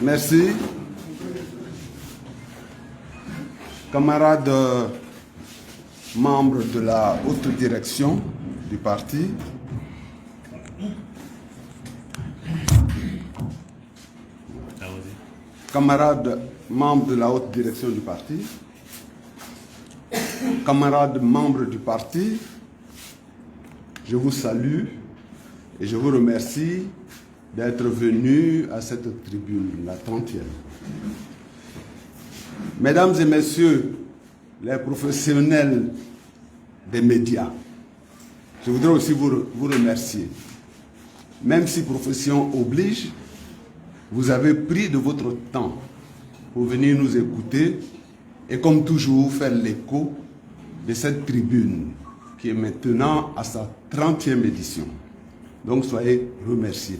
Merci. Camarades membres de la haute direction du parti, camarades membres de la haute direction du parti, camarades membres du parti, je vous salue et je vous remercie d'être venus à cette tribune, la 30e. Mesdames et messieurs, les professionnels des médias, je voudrais aussi vous remercier. Même si profession oblige, vous avez pris de votre temps pour venir nous écouter et comme toujours faire l'écho de cette tribune qui est maintenant à sa 30e édition. Donc soyez remerciés.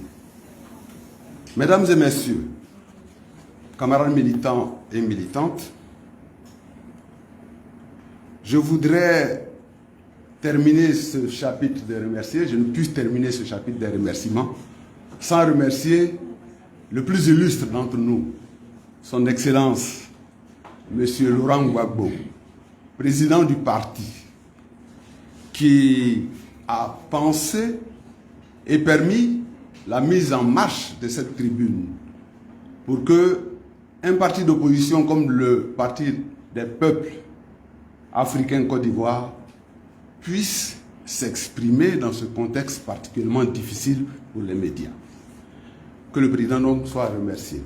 Mesdames et messieurs, camarades militants et militantes, je voudrais terminer ce chapitre de remercier. Je ne puis terminer ce chapitre de remerciements sans remercier le plus illustre d'entre nous, son Excellence, M. Laurent Gbagbo, président du parti, qui a pensé et permis la mise en marche de cette tribune pour que un parti d'opposition comme le Parti des peuples africains Côte d'Ivoire puisse s'exprimer dans ce contexte particulièrement difficile pour les médias. Que le président donc soit remercié.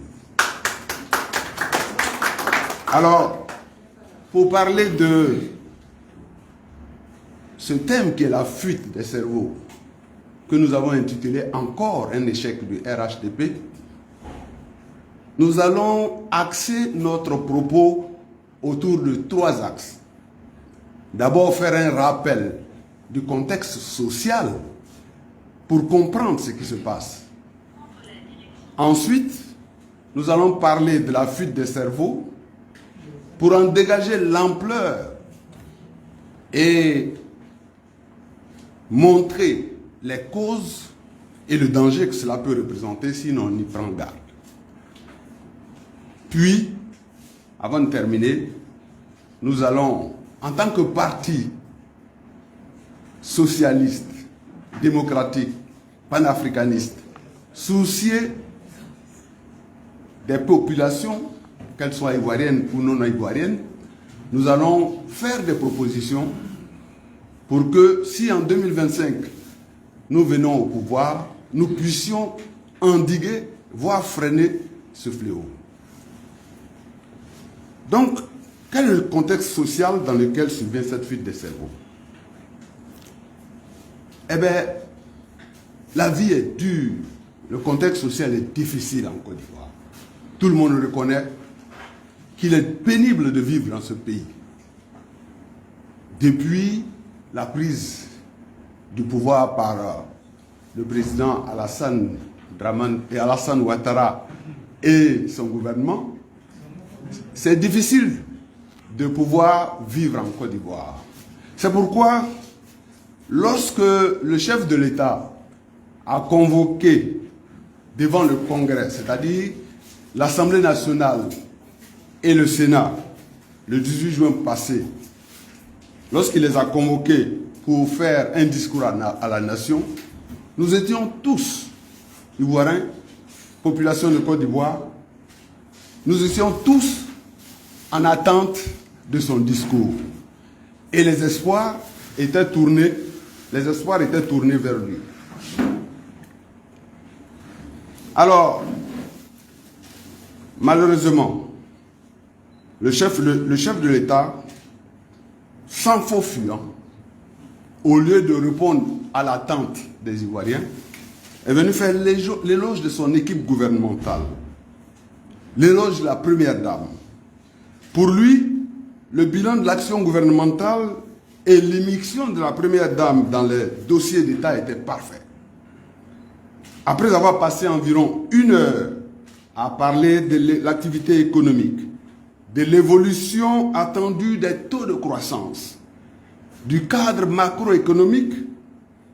Alors, pour parler de ce thème qui est la fuite des cerveaux, que nous avons intitulé « Encore un échec du RHDP », nous allons axer notre propos autour de 3 axes. D'abord, faire un rappel du contexte social pour comprendre ce qui se passe. Ensuite, nous allons parler de la fuite des cerveaux pour en dégager l'ampleur et montrer les causes et le danger que cela peut représenter si l'on y prend garde. Puis, avant de terminer, nous allons, en tant que parti socialiste, démocratique, panafricaniste, soucier des populations, qu'elles soient ivoiriennes ou non ivoiriennes, nous allons faire des propositions pour que si en 2025 nous venons au pouvoir, nous puissions endiguer, voire freiner ce fléau. Donc, quel est le contexte social dans lequel survient cette fuite des cerveaux? Eh bien, la vie est dure, le contexte social est difficile en Côte d'Ivoire. Tout le monde reconnaît qu'il est pénible de vivre dans ce pays. Depuis la prise du pouvoir par le président Alassane Ouattara et son gouvernement, c'est difficile de pouvoir vivre en Côte d'Ivoire. C'est pourquoi, lorsque le chef de l'État a convoqué devant le Congrès, c'est-à-dire l'Assemblée nationale et le Sénat, le 18 juin passé, lorsqu'il les a convoqués pour faire un discours à la nation, nous étions tous ivoiriens, population de Côte d'Ivoire, nous étions tous en attente de son discours. Et les espoirs étaient tournés vers lui. Alors, malheureusement, le chef de l'État, sans faux fuyant, au lieu de répondre à l'attente des Ivoiriens, est venu faire l'éloge de son équipe gouvernementale, l'éloge de la première dame. Pour lui, le bilan de l'action gouvernementale et l'immixtion de la première dame dans les dossiers d'État était parfait. Après avoir passé environ 1 heure à parler de l'activité économique, de l'évolution attendue des taux de croissance, du cadre macroéconomique,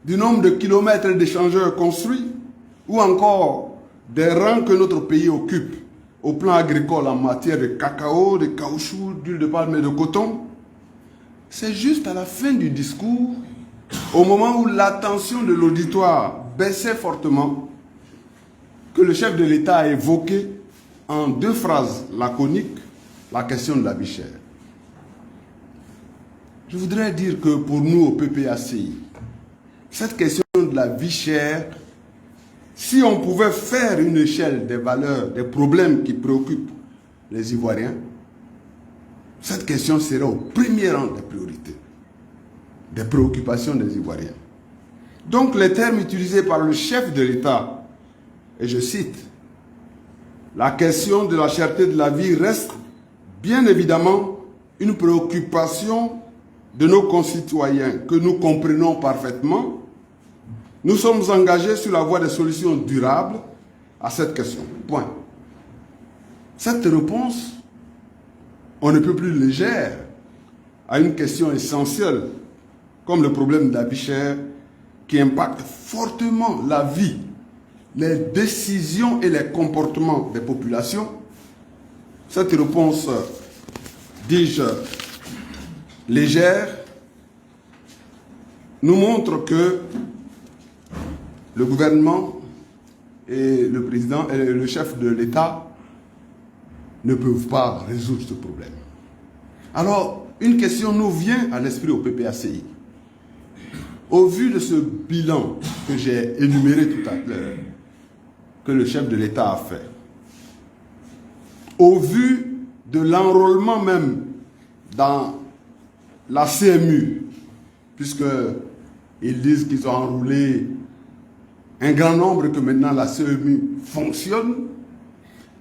du nombre de kilomètres d'échangeurs construits, ou encore des rangs que notre pays occupe au plan agricole en matière de cacao, de caoutchouc, d'huile de palme et de coton. C'est juste à la fin du discours, au moment où l'attention de l'auditoire baissait fortement, que le chef de l'État a évoqué en 2 phrases laconiques la question de la vie chère. Je voudrais dire que pour nous au PPACI, cette question de la vie chère, si on pouvait faire une échelle des valeurs, des problèmes qui préoccupent les Ivoiriens, cette question serait au premier rang des priorités, des préoccupations des Ivoiriens. Donc les termes utilisés par le chef de l'État, et je cite, « La question de la cherté de la vie reste bien évidemment une préoccupation de nos concitoyens que nous comprenons parfaitement. Nous sommes engagés sur la voie des solutions durables à cette question. » Point. Cette réponse, on ne peut plus légère à une question essentielle comme le problème de la vie chère qui impacte fortement la vie, les décisions et les comportements des populations. Cette réponse, dis-je, légère, nous montre que le gouvernement et le président et le chef de l'État ne peuvent pas résoudre ce problème. Alors, une question nous vient à l'esprit au PPACI. Au vu de ce bilan que j'ai énuméré tout à l'heure, que le chef de l'État a fait, au vu de l'enrôlement même dans la CMU, puisqu'ils disent qu'ils ont enrôlé un grand nombre et que maintenant la CMU fonctionne,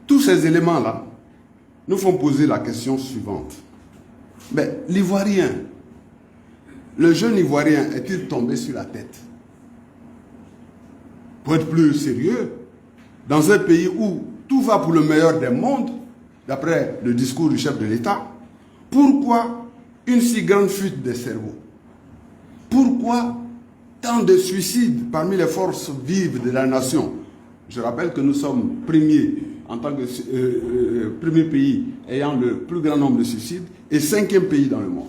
tous ces éléments-là nous font poser la question suivante. Mais l'Ivoirien, le jeune Ivoirien, est-il tombé sur la tête? Pour être plus sérieux, dans un pays où tout va pour le meilleur des mondes, d'après le discours du chef de l'État, pourquoi une si grande fuite des cerveaux? Pourquoi tant de suicides parmi les forces vives de la nation? Je rappelle que nous sommes premiers en tant que premier pays ayant le plus grand nombre de suicides et 5e pays dans le monde.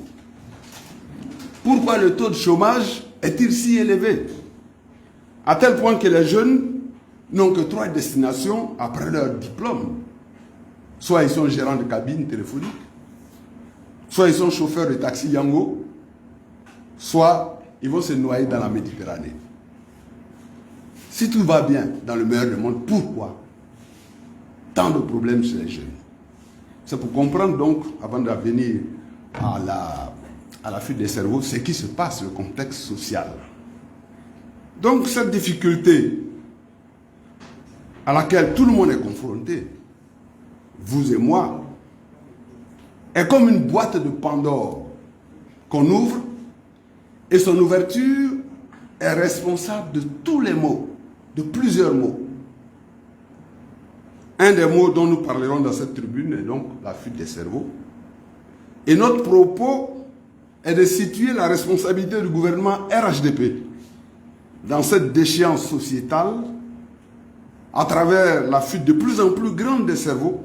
Pourquoi le taux de chômage est-il si élevé? À tel point que les jeunes n'ont que 3 destinations après leur diplôme. Soit ils sont gérants de cabines téléphoniques, soit ils sont chauffeurs de taxi Yango, soit ils vont se noyer dans la Méditerranée. Si tout va bien dans le meilleur du monde, pourquoi tant de problèmes chez les jeunes? C'est pour comprendre donc, avant de venir à la fuite des cerveaux, ce qui se passe, le contexte social. Donc cette difficulté à laquelle tout le monde est confronté, vous et moi, est comme une boîte de Pandore qu'on ouvre et son ouverture est responsable de tous les maux, de plusieurs maux. Un des mots dont nous parlerons dans cette tribune est donc la fuite des cerveaux. Et notre propos est de situer la responsabilité du gouvernement RHDP dans cette déchéance sociétale à travers la fuite de plus en plus grande des cerveaux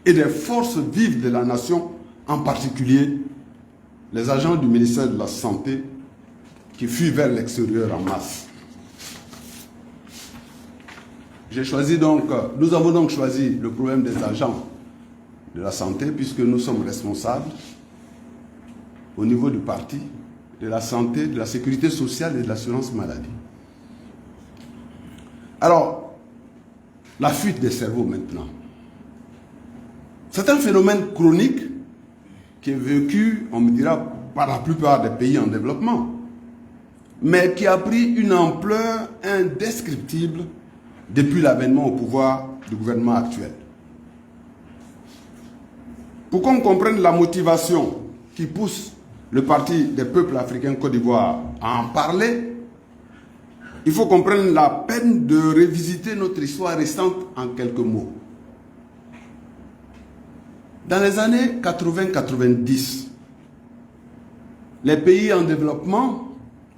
et des forces vives de la nation, en particulier les agents du ministère de la Santé qui fuient vers l'extérieur en masse. Nous avons donc choisi le problème des agents de la santé puisque nous sommes responsables au niveau du parti de la santé, de la sécurité sociale et de l'assurance maladie. Alors, la fuite des cerveaux maintenant. C'est un phénomène chronique qui est vécu, on me dira, par la plupart des pays en développement, mais qui a pris une ampleur indescriptible depuis l'avènement au pouvoir du gouvernement actuel. Pour qu'on comprenne la motivation qui pousse le Parti des peuples africains Côte d'Ivoire à en parler, il faut comprendre la peine de revisiter notre histoire récente en quelques mots. Dans les années 80-90, les pays en développement,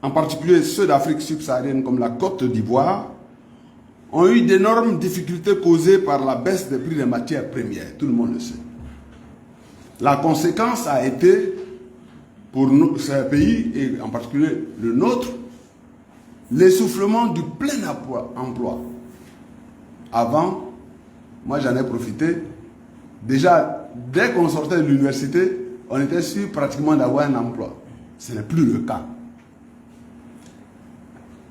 en particulier ceux d'Afrique subsaharienne comme la Côte d'Ivoire, ont eu d'énormes difficultés causées par la baisse des prix des matières premières. Tout le monde le sait. La conséquence a été, pour ces pays, et en particulier le nôtre, l'essoufflement du plein emploi. Avant, moi j'en ai profité, déjà, dès qu'on sortait de l'université, on était sûr pratiquement d'avoir un emploi. Ce n'est plus le cas.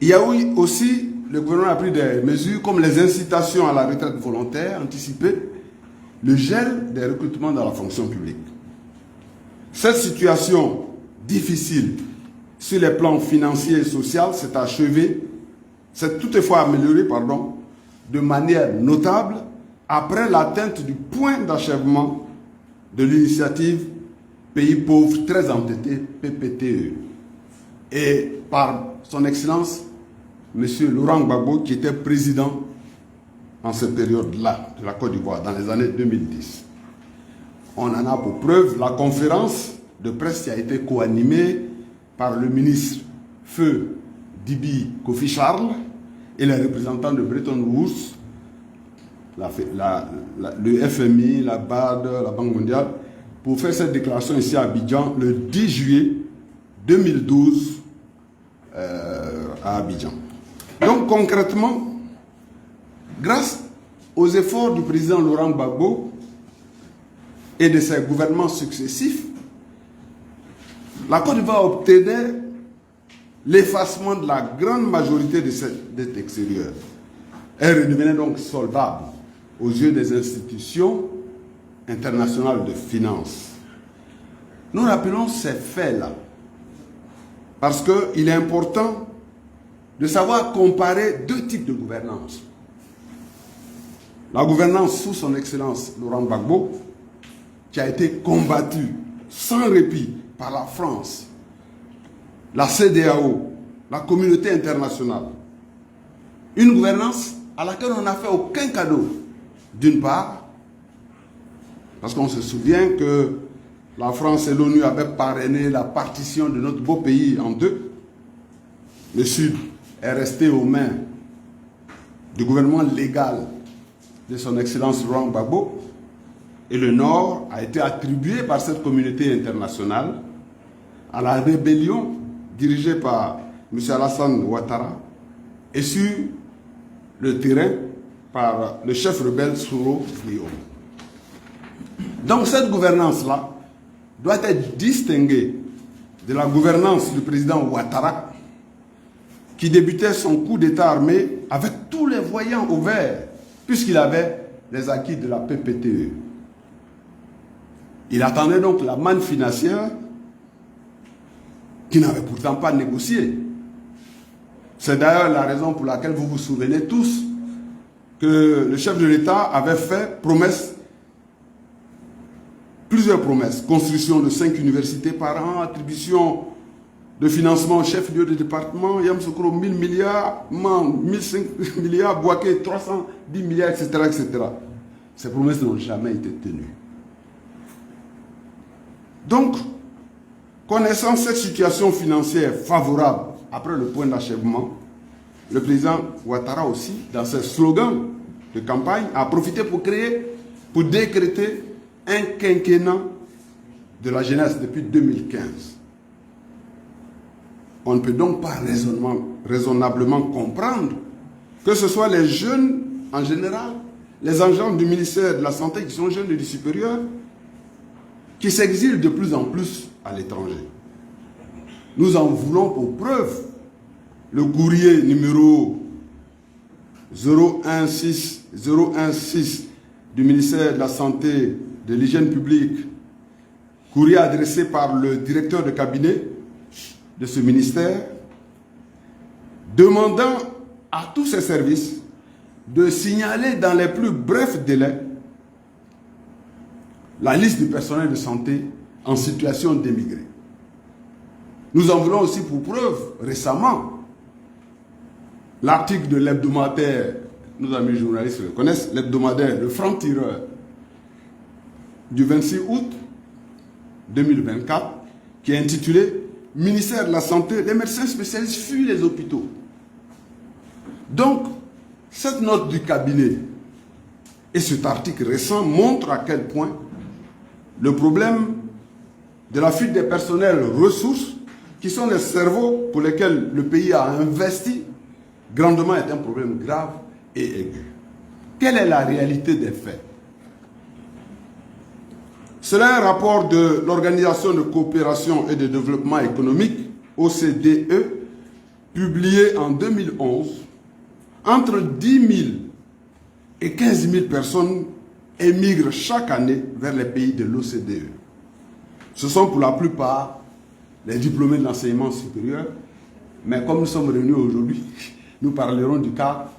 Il y a eu aussi, le gouvernement a pris des mesures comme les incitations à la retraite volontaire anticipée, le gel des recrutements dans la fonction publique. Cette situation difficile sur les plans financiers et sociaux s'est achevée, s'est toutefois améliorée, de manière notable après l'atteinte du point d'achèvement de l'initiative Pays pauvres très endettés, PPTE, et par son Excellence, M. Laurent Gbagbo, qui était président en cette période-là de la Côte d'Ivoire, dans les années 2010. On en a pour preuve la conférence de presse qui a été co-animée par le ministre Feu Dibi Kofi Charles et les représentants de Bretton Woods, le FMI, la BAD, la Banque mondiale, pour faire cette déclaration ici à Abidjan le 10 juillet 2012 à Abidjan. Donc concrètement, grâce aux efforts du président Laurent Gbagbo et de ses gouvernements successifs, la Côte d'Ivoire obtenait l'effacement de la grande majorité de cette dette extérieure. Elle redevenait donc solvable aux yeux des institutions internationales de finances. Nous rappelons ces faits-là parce qu'il est important de savoir comparer deux types de gouvernance. La gouvernance sous son Excellence Laurent Gbagbo, qui a été combattue sans répit par la France, la CEDEAO, la communauté internationale. Une gouvernance à laquelle on n'a fait aucun cadeau. D'une part, parce qu'on se souvient que la France et l'ONU avaient parrainé la partition de notre beau pays en deux. Le Sud est resté aux mains du gouvernement légal de son Excellence Laurent Gbagbo et le Nord a été attribué par cette communauté internationale à la rébellion dirigée par M. Alassane Ouattara et sur le terrain par le chef rebelle Soro Guillaume. Donc cette gouvernance-là doit être distinguée de la gouvernance du président Ouattara qui débutait son coup d'État armé avec tous les voyants au vert puisqu'il avait les acquis de la PPTE. Il attendait donc la manne financière qui n'avait pourtant pas négocié. C'est d'ailleurs la raison pour laquelle vous vous souvenez tous que le chef de l'État avait fait plusieurs promesses. Construction de 5 universités par an, attribution de financement au chef-lieu de département, Yamoussoukro 1000 milliards, 1005 milliards, Bouaké 310 milliards, etc., etc. Ces promesses n'ont jamais été tenues. Donc, connaissant cette situation financière favorable après le point d'achèvement, le président Ouattara aussi, dans ses slogans de campagne, a profité pour décréter un quinquennat de la jeunesse depuis 2015. On ne peut donc pas raisonnablement comprendre que ce soit les jeunes en général, les agents du ministère de la Santé qui sont jeunes et du supérieur, qui s'exilent de plus en plus à l'étranger. Nous en voulons pour preuve le courrier numéro 016 du ministère de la Santé, de l'Hygiène publique, courrier adressé par le directeur de cabinet de ce ministère, demandant à tous ces services de signaler dans les plus brefs délais la liste du personnel de santé en situation d'émigré. Nous en voulons aussi pour preuve, récemment, l'article de l'hebdomadaire, nos amis journalistes le connaissent, l'hebdomadaire Le Franc-Tireur du 26 août 2024, qui est intitulé « Ministère de la Santé, les médecins spécialistes fuient les hôpitaux ». Donc, Cette note du cabinet et cet article récent montrent à quel point le problème de la fuite des personnels ressources, qui sont les cerveaux pour lesquels le pays a investi grandement, est un problème grave et aigu. Quelle est la réalité des faits? Selon un rapport de l'Organisation de coopération et de développement économique, OCDE, publié en 2011, entre 10 000 et 15 000 personnes émigrent chaque année vers les pays de l'OCDE. Ce sont pour la plupart les diplômés de l'enseignement supérieur, mais comme nous sommes réunis aujourd'hui, nous parlerons du cas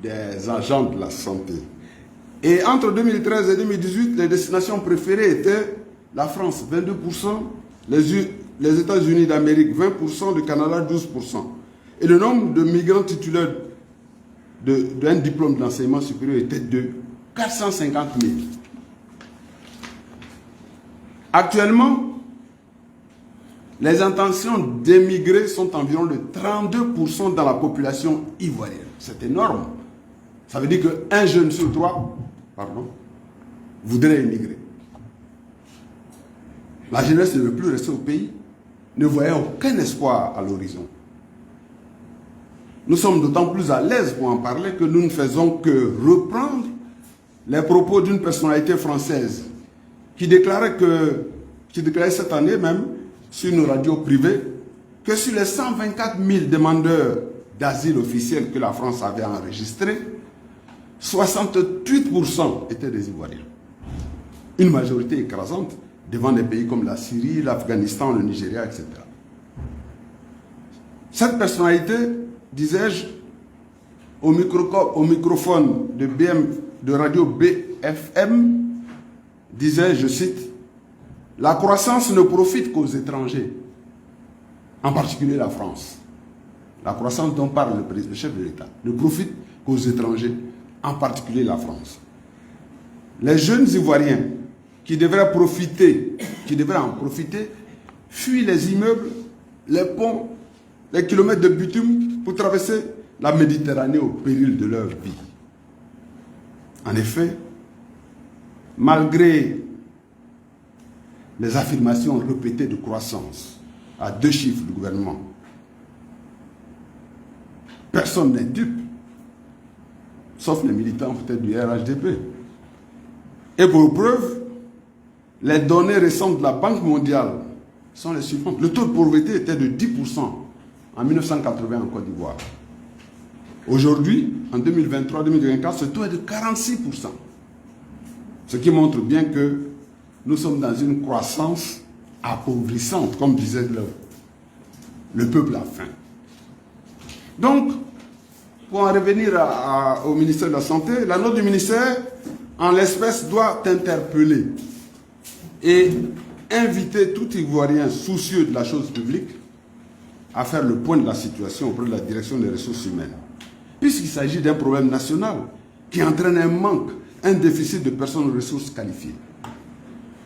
des agents de la santé. Et entre 2013 et 2018, les destinations préférées étaient la France, 22%, les États-Unis d'Amérique, 20%, le Canada, 12%. Et le nombre de migrants titulaires d'un diplôme d'enseignement supérieur était de 450 000. Actuellement, les intentions d'émigrer sont environ de 32% dans la population ivoirienne. C'est énorme. Ça veut dire qu'un jeune sur trois, voudrait émigrer. La jeunesse ne veut plus rester au pays, ne voyait aucun espoir à l'horizon. Nous sommes d'autant plus à l'aise pour en parler que nous ne faisons que reprendre les propos d'une personnalité française qui déclarait cette année même sur nos radios privées que sur les 124 000 demandeurs d'asile officiels que la France avait enregistrés, 68% étaient des Ivoiriens. Une majorité écrasante devant des pays comme la Syrie, l'Afghanistan, le Nigeria, etc. Cette personnalité, disais-je, au microphone de radio BFM, disait, je cite, « La croissance ne profite qu'aux étrangers, en particulier la France. » La croissance dont parle le chef de l'État ne profite qu'aux étrangers, en particulier la France. Les jeunes Ivoiriens qui devraient en profiter, fuient les immeubles, les ponts, les kilomètres de bitume pour traverser la Méditerranée au péril de leur vie. En effet, malgré les affirmations répétées de croissance à 2 chiffres du gouvernement, personne n'est dupe, sauf les militants peut-être du RHDP. Et pour preuve, les données récentes de la Banque mondiale sont les suivantes. Le taux de pauvreté était de 10% en 1980 en Côte d'Ivoire. Aujourd'hui, en 2023-2024, ce taux est de 46%. Ce qui montre bien que nous sommes dans une croissance appauvrissante, comme disait le peuple a faim. Donc, pour en revenir au ministère de la Santé, la note du ministère, en l'espèce, doit interpeller et inviter tout Ivoirien soucieux de la chose publique à faire le point de la situation auprès de la direction des ressources humaines. Puisqu'il s'agit d'un problème national qui entraîne un manque, un déficit de personnes aux ressources qualifiées.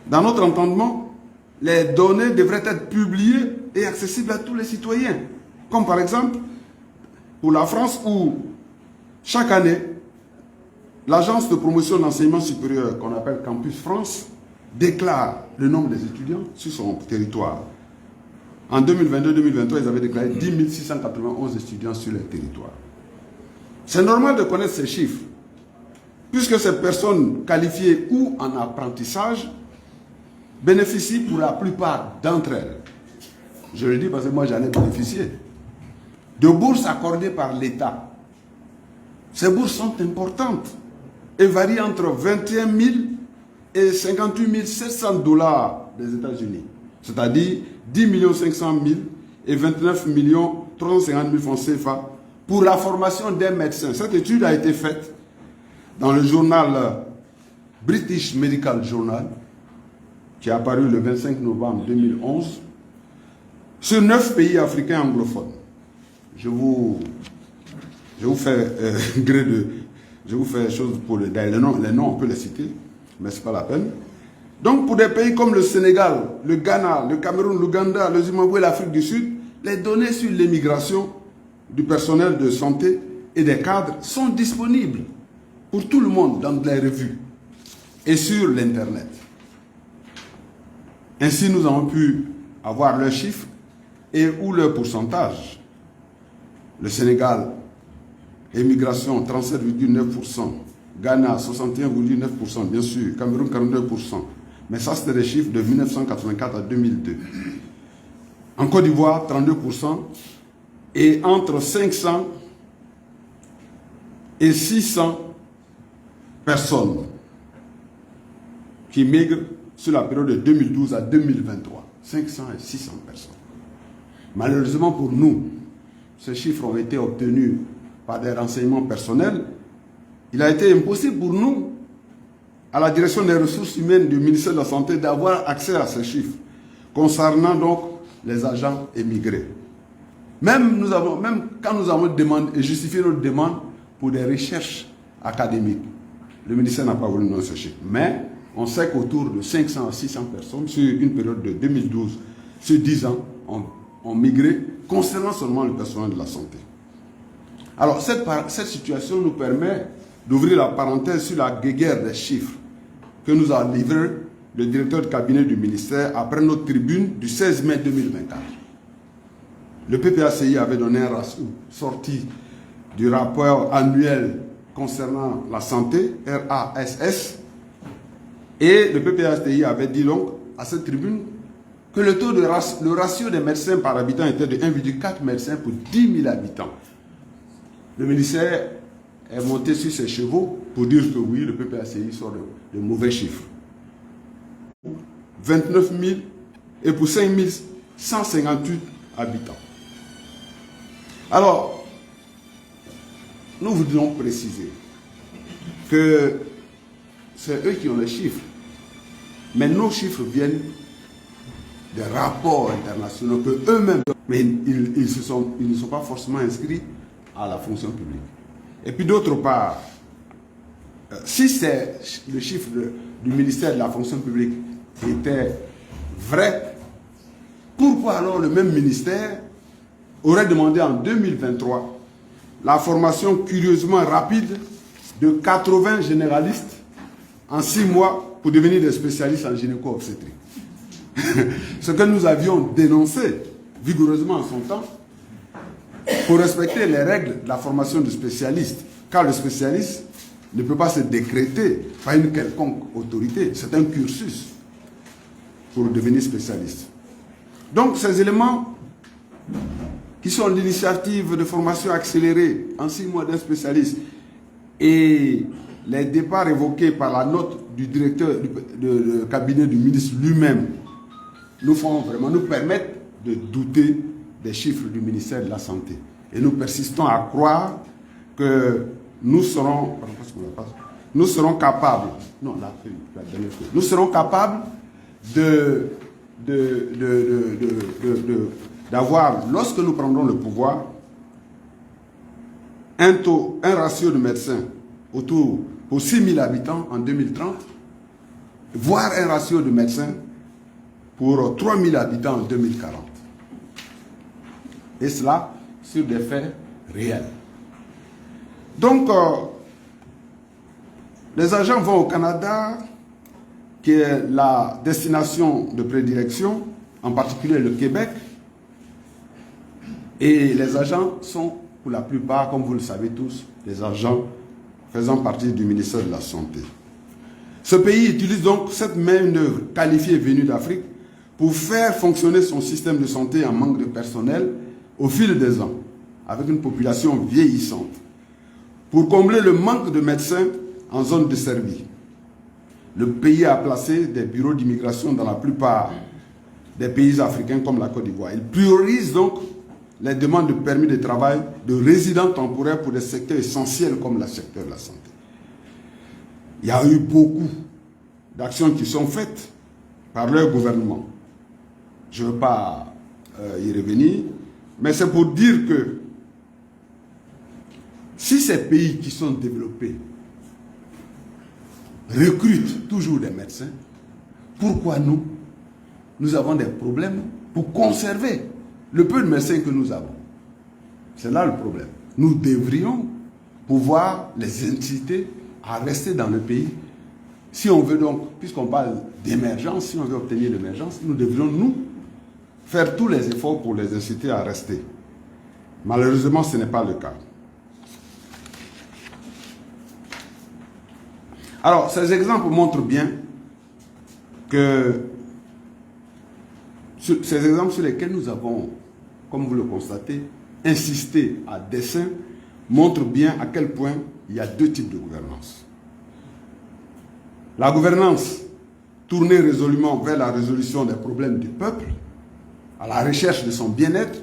Dans notre entendement, les données devraient être publiées et accessibles à tous les citoyens. Comme par exemple, pour la France, où chaque année, l'agence de promotion de l'enseignement supérieur, qu'on appelle Campus France, déclare le nombre des étudiants sur son territoire. En 2022-2023, ils avaient déclaré 10 691 étudiants sur leur territoire. C'est normal de connaître ces chiffres, puisque ces personnes qualifiées ou en apprentissage bénéficient pour la plupart d'entre elles, je le dis parce que moi j'en ai bénéficié, de bourses accordées par l'État. Ces bourses sont importantes et varient entre 21 000 et 58 700 $ des États-Unis, c'est-à-dire 10 500 000 et 29 350 000 francs CFA pour la formation des médecins. Cette étude a été faite dans le journal British Medical Journal, qui est apparu le 25 novembre 2011, sur 9 pays africains anglophones. Je vous fais chose pour les noms, on peut les citer, mais ce n'est pas la peine. Donc pour des pays comme le Sénégal, le Ghana, le Cameroun, l'Ouganda, le Zimbabwe et l'Afrique du Sud, les données sur l'immigration du personnel de santé et des cadres sont disponibles pour tout le monde dans les revues et sur l'Internet. Ainsi, nous avons pu avoir leurs chiffres et ou leur pourcentage. Le Sénégal, émigration 37,9%, Ghana 61,9%, bien sûr, Cameroun 42%. Mais ça, c'était des chiffres de 1984 à 2002. En Côte d'Ivoire, 32%. Et entre 500 et 600 personnes qui migrent sur la période de 2012 à 2023. 500 et 600 personnes. Malheureusement pour nous, ces chiffres ont été obtenus par des renseignements personnels. Il a été impossible pour nous, à la direction des ressources humaines du ministère de la Santé, d'avoir accès à ces chiffres concernant donc les agents émigrés. Même quand nous avons demandé et justifié notre demande pour des recherches académiques, le ministère n'a pas voulu nous donner ces chiffres. Mais on sait qu'autour de 500 à 600 personnes, sur une période de 2012, sur 10 ans, ont migré concernant seulement le personnel de la santé. Alors, cette situation nous permet d'ouvrir la parenthèse sur la guéguerre des chiffres que nous a livré le directeur de cabinet du ministère après notre tribune du 16 mai 2024. Le PPACI avait donné un ratio sorti du rapport annuel concernant la santé, RASS, et le PPACI avait dit donc à cette tribune que le ratio des médecins par habitant était de 1,4 médecins pour 10 000 habitants. Le ministère est monté sur ses chevaux pour dire que oui, le PPACI sort de mauvais chiffres. 29 000 et pour 5 158 habitants. Alors, nous voudrions préciser que c'est eux qui ont les chiffres. Mais nos chiffres viennent des rapports internationaux que eux-mêmes, mais ils ne sont pas forcément inscrits à la fonction publique. Et puis d'autre part, si c'est le chiffre du ministère de la fonction publique était vrai, pourquoi alors le même ministère aurait demandé en 2023 la formation curieusement rapide de 80 généralistes en 6 mois pour devenir des spécialistes en gynéco-obstétrique? Ce que nous avions dénoncé vigoureusement en son temps, pour respecter les règles de la formation de spécialistes, car le spécialiste ne peut pas se décréter par une quelconque autorité, c'est un cursus pour devenir spécialiste. Donc ces éléments qui sont l'initiative de formation accélérée en 6 mois d'un spécialiste et les départs évoqués par la note du directeur du cabinet du ministre lui-même nous permettent de douter des chiffres du ministère de la Santé. Et nous persistons à croire que nous serons capables, d'avoir, lorsque nous prendrons le pouvoir, un ratio de médecins pour 6 000 habitants en 2030, voire un ratio de médecins pour 3 000 habitants en 2040. Et cela sur des faits réels. Donc, les agents vont au Canada, qui est la destination de prédilection, en particulier le Québec, et les agents sont, pour la plupart, comme vous le savez tous, des agents faisant partie du ministère de la Santé. Ce pays utilise donc cette main-d'œuvre qualifiée venue d'Afrique pour faire fonctionner son système de santé en manque de personnel au fil des ans, avec une population vieillissante, pour combler le manque de médecins en zone desservie. Le pays a placé des bureaux d'immigration dans la plupart des pays africains comme la Côte d'Ivoire. Il priorise donc les demandes de permis de travail de résidents temporaires pour des secteurs essentiels comme le secteur de la santé. Il y a eu beaucoup d'actions qui sont faites par leur gouvernement. Je ne veux pas y revenir, mais c'est pour dire que si ces pays qui sont développés recrutent toujours des médecins, pourquoi nous avons des problèmes pour conserver le peu de médecins que nous avons? C'est là le problème. Nous devrions pouvoir les inciter à rester dans le pays. Si on veut donc, puisqu'on parle d'émergence, si on veut obtenir l'émergence, nous devrions, nous, faire tous les efforts pour les inciter à rester. Malheureusement, ce n'est pas le cas. Alors, ces exemples montrent bien que ces exemples sur lesquels nous avons, comme vous le constatez, insisté à dessein, montrent bien à quel point il y a deux types de gouvernance. La gouvernance tournée résolument vers la résolution des problèmes du peuple, à la recherche de son bien-être,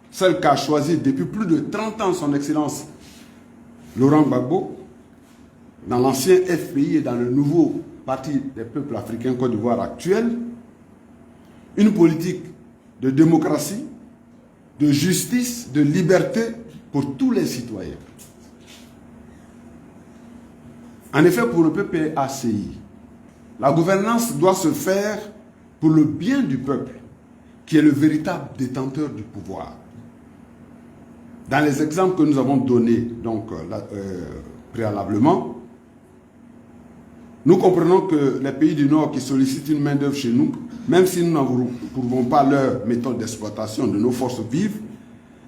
celle qu'a choisie depuis plus de 30 ans son Excellence Laurent Gbagbo, dans l'ancien FPI et dans le nouveau Parti des peuples africains Côte d'Ivoire actuel, une politique de démocratie, de justice, de liberté pour tous les citoyens. En effet, pour le PPACI, la gouvernance doit se faire pour le bien du peuple, qui est le véritable détenteur du pouvoir. Dans les exemples que nous avons donnés donc, préalablement, nous comprenons que les pays du Nord qui sollicitent une main-d'œuvre chez nous, même si nous n'approuvons pas leur méthode d'exploitation de nos forces vives,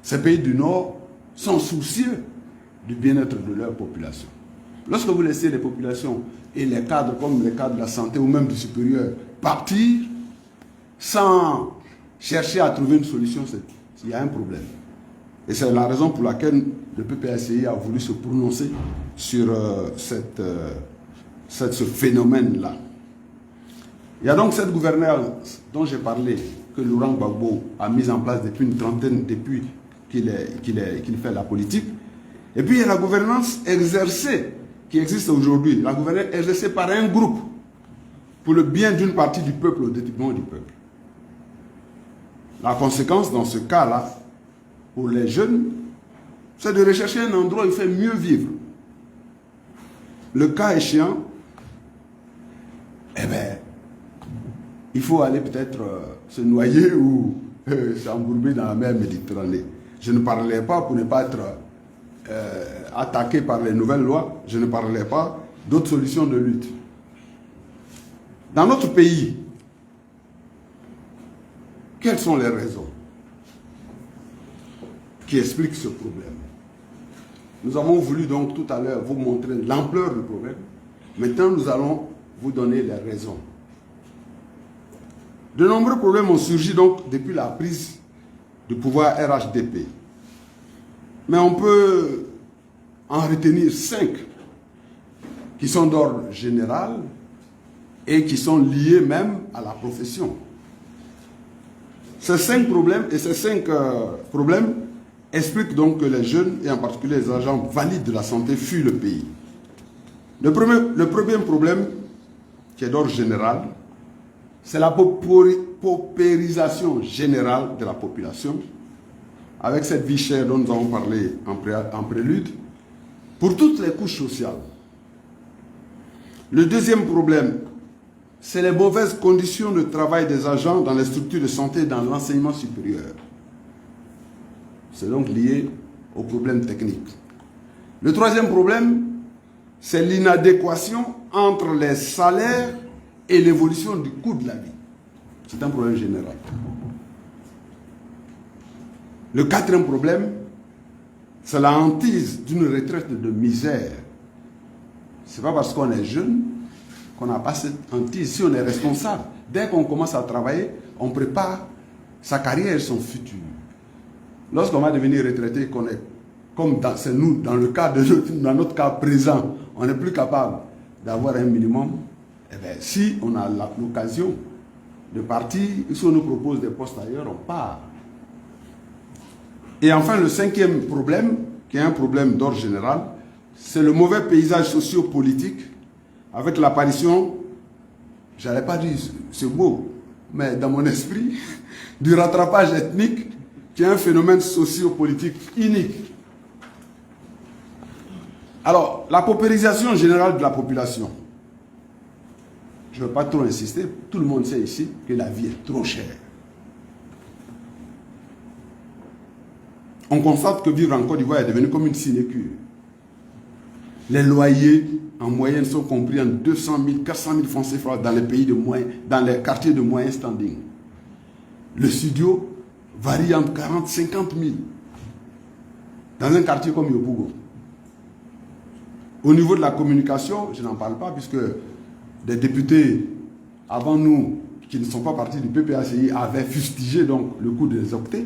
ces pays du Nord sont soucieux du bien-être de leur population. Lorsque vous laissez les populations et les cadres, comme les cadres de la santé ou même du supérieur, partir sans chercher à trouver une solution, il y a un problème. Et c'est la raison pour laquelle le PPACI a voulu se prononcer sur ce phénomène-là. Il y a donc cette gouvernance dont j'ai parlé, que Laurent Gbagbo a mise en place depuis une trentaine, depuis qu'il fait la politique. Et puis il y a la gouvernance exercée, qui existe aujourd'hui, la gouvernance exercée par un groupe, pour le bien d'une partie du peuple au détriment du peuple. La conséquence dans ce cas-là, pour les jeunes, c'est de rechercher un endroit où il fait mieux vivre. Le cas échéant, eh bien, il faut aller peut-être se noyer ou s'embourber dans la mer Méditerranée. Je ne parlerai pas, pour ne pas être attaqué par les nouvelles lois, je ne parlerai pas d'autres solutions de lutte. Dans notre pays, quelles sont les raisons qui expliquent ce problème? Nous avons voulu donc tout à l'heure vous montrer l'ampleur du problème. Maintenant, nous allons vous donner les raisons. De nombreux problèmes ont surgi donc depuis la prise du pouvoir RHDP. Mais on peut en retenir 5 qui sont d'ordre général et qui sont liés même à la profession. Ces 5 problèmes et ces 5 problèmes expliquent donc que les jeunes, et en particulier les agents valides de la santé, fuient le pays. Le premier problème, qui est d'ordre général, c'est la paupérisation générale de la population, avec cette vie chère dont nous avons parlé en prélude, pour toutes les couches sociales. Le deuxième problème, c'est les mauvaises conditions de travail des agents dans les structures de santé et dans l'enseignement supérieur. C'est donc lié aux problèmes techniques. Le troisième problème, c'est l'inadéquation entre les salaires et l'évolution du coût de la vie. C'est un problème général. Le quatrième problème, c'est la hantise d'une retraite de misère. Ce n'est pas parce qu'on est jeune qu'on n'a pas cette hantise. Si on est responsable, dès qu'on commence à travailler, on prépare sa carrière et son futur. Lorsqu'on va devenir retraité, comme c'est nous, dans notre cas présent, on n'est plus capable d'avoir un minimum, eh bien, si on a l'occasion de partir, si on nous propose des postes ailleurs, on part. Et enfin, le cinquième problème, qui est un problème d'ordre général, c'est le mauvais paysage socio-politique avec l'apparition, je n'allais pas dire ce mot, mais dans mon esprit, du rattrapage ethnique, qui est un phénomène socio-politique unique. Alors, la paupérisation générale de la population. Je ne veux pas trop insister, tout le monde sait ici que la vie est trop chère. On constate que vivre en Côte d'Ivoire est devenu comme une sinécure. Les loyers, en moyenne, sont compris en 200 000, 400 000 francs CFA dans les pays de moyen, dans les quartiers de moyen standing. Le studio varie entre 40 000 et 50 000 dans un quartier comme Yopougon. Au niveau de la communication, je n'en parle pas puisque des députés avant nous, qui ne sont pas partis du PPACI, avaient fustigé donc le coût des octets.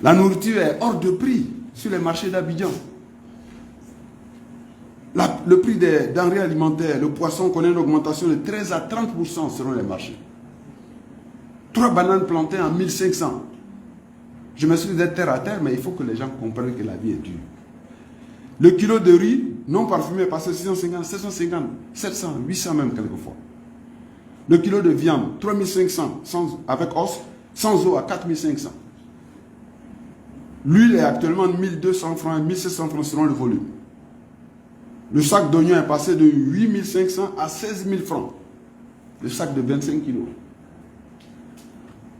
La nourriture est hors de prix sur les marchés d'Abidjan. Le prix des denrées alimentaires, le poisson connaît une augmentation de 13 à 30% selon les marchés. 3 bananes plantées en 1500. Je me suis dit d'être terre à terre, mais il faut que les gens comprennent que la vie est dure. Le kilo de riz non parfumé passe à 650, 750, 700, 800 même quelquefois. Le kilo de viande, 3500 avec os, sans eau à 4500. L'huile est actuellement de 1200 francs, 1700 francs selon le volume. Le sac d'oignon est passé de 8500 à 16 000 francs. Le sac de 25 kilos.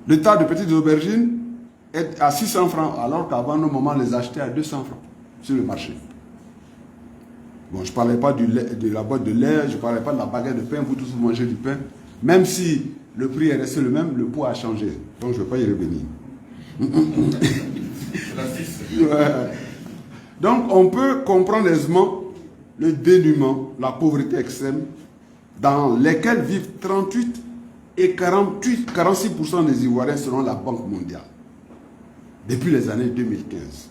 Le tas de petites aubergines est à 600 francs, alors qu'avant, nos mamans les achetaient à 200 francs sur le marché. Bon, je ne parlais pas de la boîte de lait, je ne parlais pas de la baguette de pain, vous tous vous mangez du pain. Même si le prix est resté le même, le poids a changé. Donc, je ne vais pas y revenir. Ouais. Donc, on peut comprendre aisément le dénuement, la pauvreté extrême, dans lesquels vivent 38 et 46% des Ivoiriens selon la Banque mondiale, depuis les années 2015.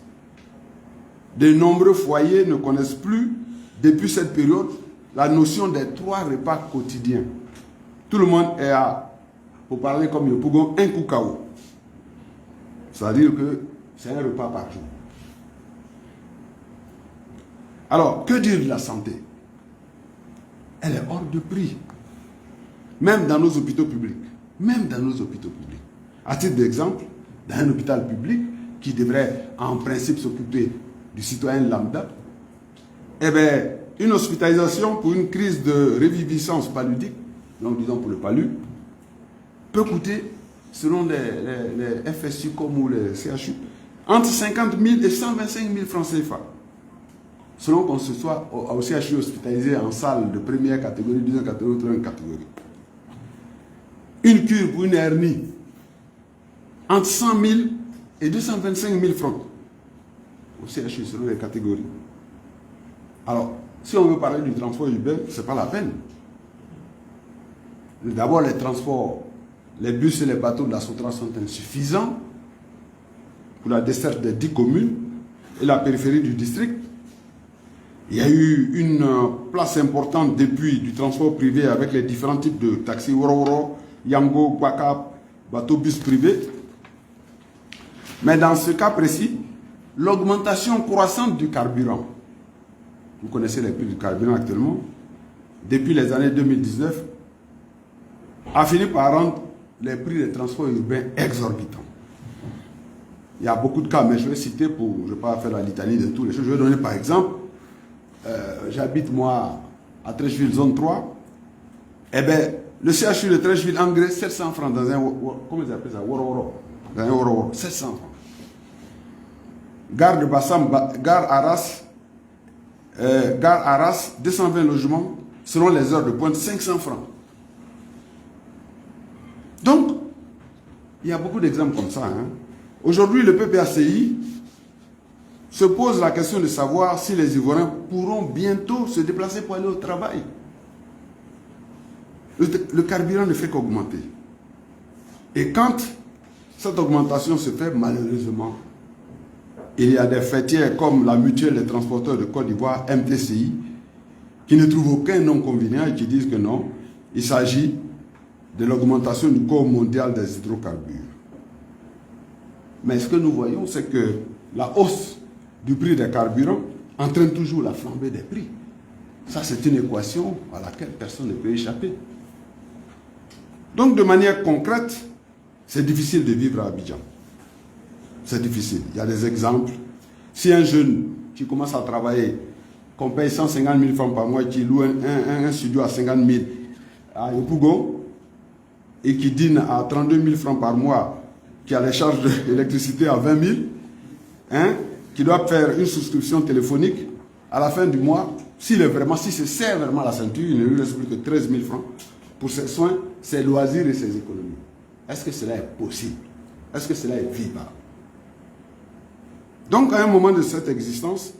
De nombreux foyers ne connaissent plus, depuis cette période, la notion des 3 repas quotidiens. Tout le monde est à, pour parler comme le Pougon, un koukao. C'est-à-dire que c'est un repas par jour. Alors, que dire de la santé? Elle est hors de prix. Même dans nos hôpitaux publics. Même dans nos hôpitaux publics. À titre d'exemple, dans un hôpital public qui devrait en principe s'occuper du citoyen lambda, eh bien, une hospitalisation pour une crise de reviviscence paludique, donc disons pour le palu, peut coûter, selon les FSU comme ou les CHU, entre 50 000 et 125 000 francs CFA. Selon qu'on se soit au CHU hospitalisé en salle de première catégorie, deuxième catégorie, troisième catégorie. Une cure pour une hernie, entre 100 000 et 225 000 francs au CHU selon les catégories. Alors, si on veut parler du transport urbain, ce n'est pas la peine. D'abord, les transports, les bus et les bateaux de la Sotra sont insuffisants pour la desserte des 10 communes et la périphérie du district. Il y a eu une place importante depuis du transport privé avec les différents types de taxis, Woro, Yango, Kwaka, bateaux bus privés. Mais dans ce cas précis, l'augmentation croissante du carburant, vous connaissez les prix du carburant actuellement, depuis les années 2019, a fini par rendre les prix des transports urbains exorbitants. Il y a beaucoup de cas, mais je vais citer pour, je ne vais pas faire la litanie de tous les choses. Je vais donner par exemple, j'habite moi à Trècheville, zone 3, eh bien, le CHU de Trècheville engrais 700 francs dans un, comment ils appellent ça, Woro, dans un Woro, 700 francs. Gare de Bassam, gare Arras, 220 logements, selon les heures de pointe, 500 francs. Donc, il y a beaucoup d'exemples comme ça. Hein. Aujourd'hui, le PPACI se pose la question de savoir si les Ivoiriens pourront bientôt se déplacer pour aller au travail. Le carburant ne fait qu'augmenter. Et quand cette augmentation se fait, malheureusement, il y a des fêtières comme la Mutuelle des transporteurs de Côte d'Ivoire, MTCI, qui ne trouvent aucun inconvénient et qui disent que non, il s'agit de l'augmentation du cours mondial des hydrocarbures. Mais ce que nous voyons, c'est que la hausse du prix des carburants entraîne toujours la flambée des prix. Ça, c'est une équation à laquelle personne ne peut échapper. Donc, de manière concrète, c'est difficile de vivre à Abidjan. C'est difficile. Il y a des exemples. Si un jeune qui commence à travailler, qu'on paye 150 000 francs par mois, qui loue un studio à 50 000 à Yopougon, et qui dîne à 32 000 francs par mois, qui a les charges d'électricité à 20 000, hein, qui doit faire une souscription téléphonique, à la fin du mois, si se serre vraiment la ceinture, il ne lui reste plus que 13 000 francs pour ses soins, ses loisirs et ses économies. Est-ce que cela est possible? Est-ce que cela est vivable? Donc, à un moment de cette existence,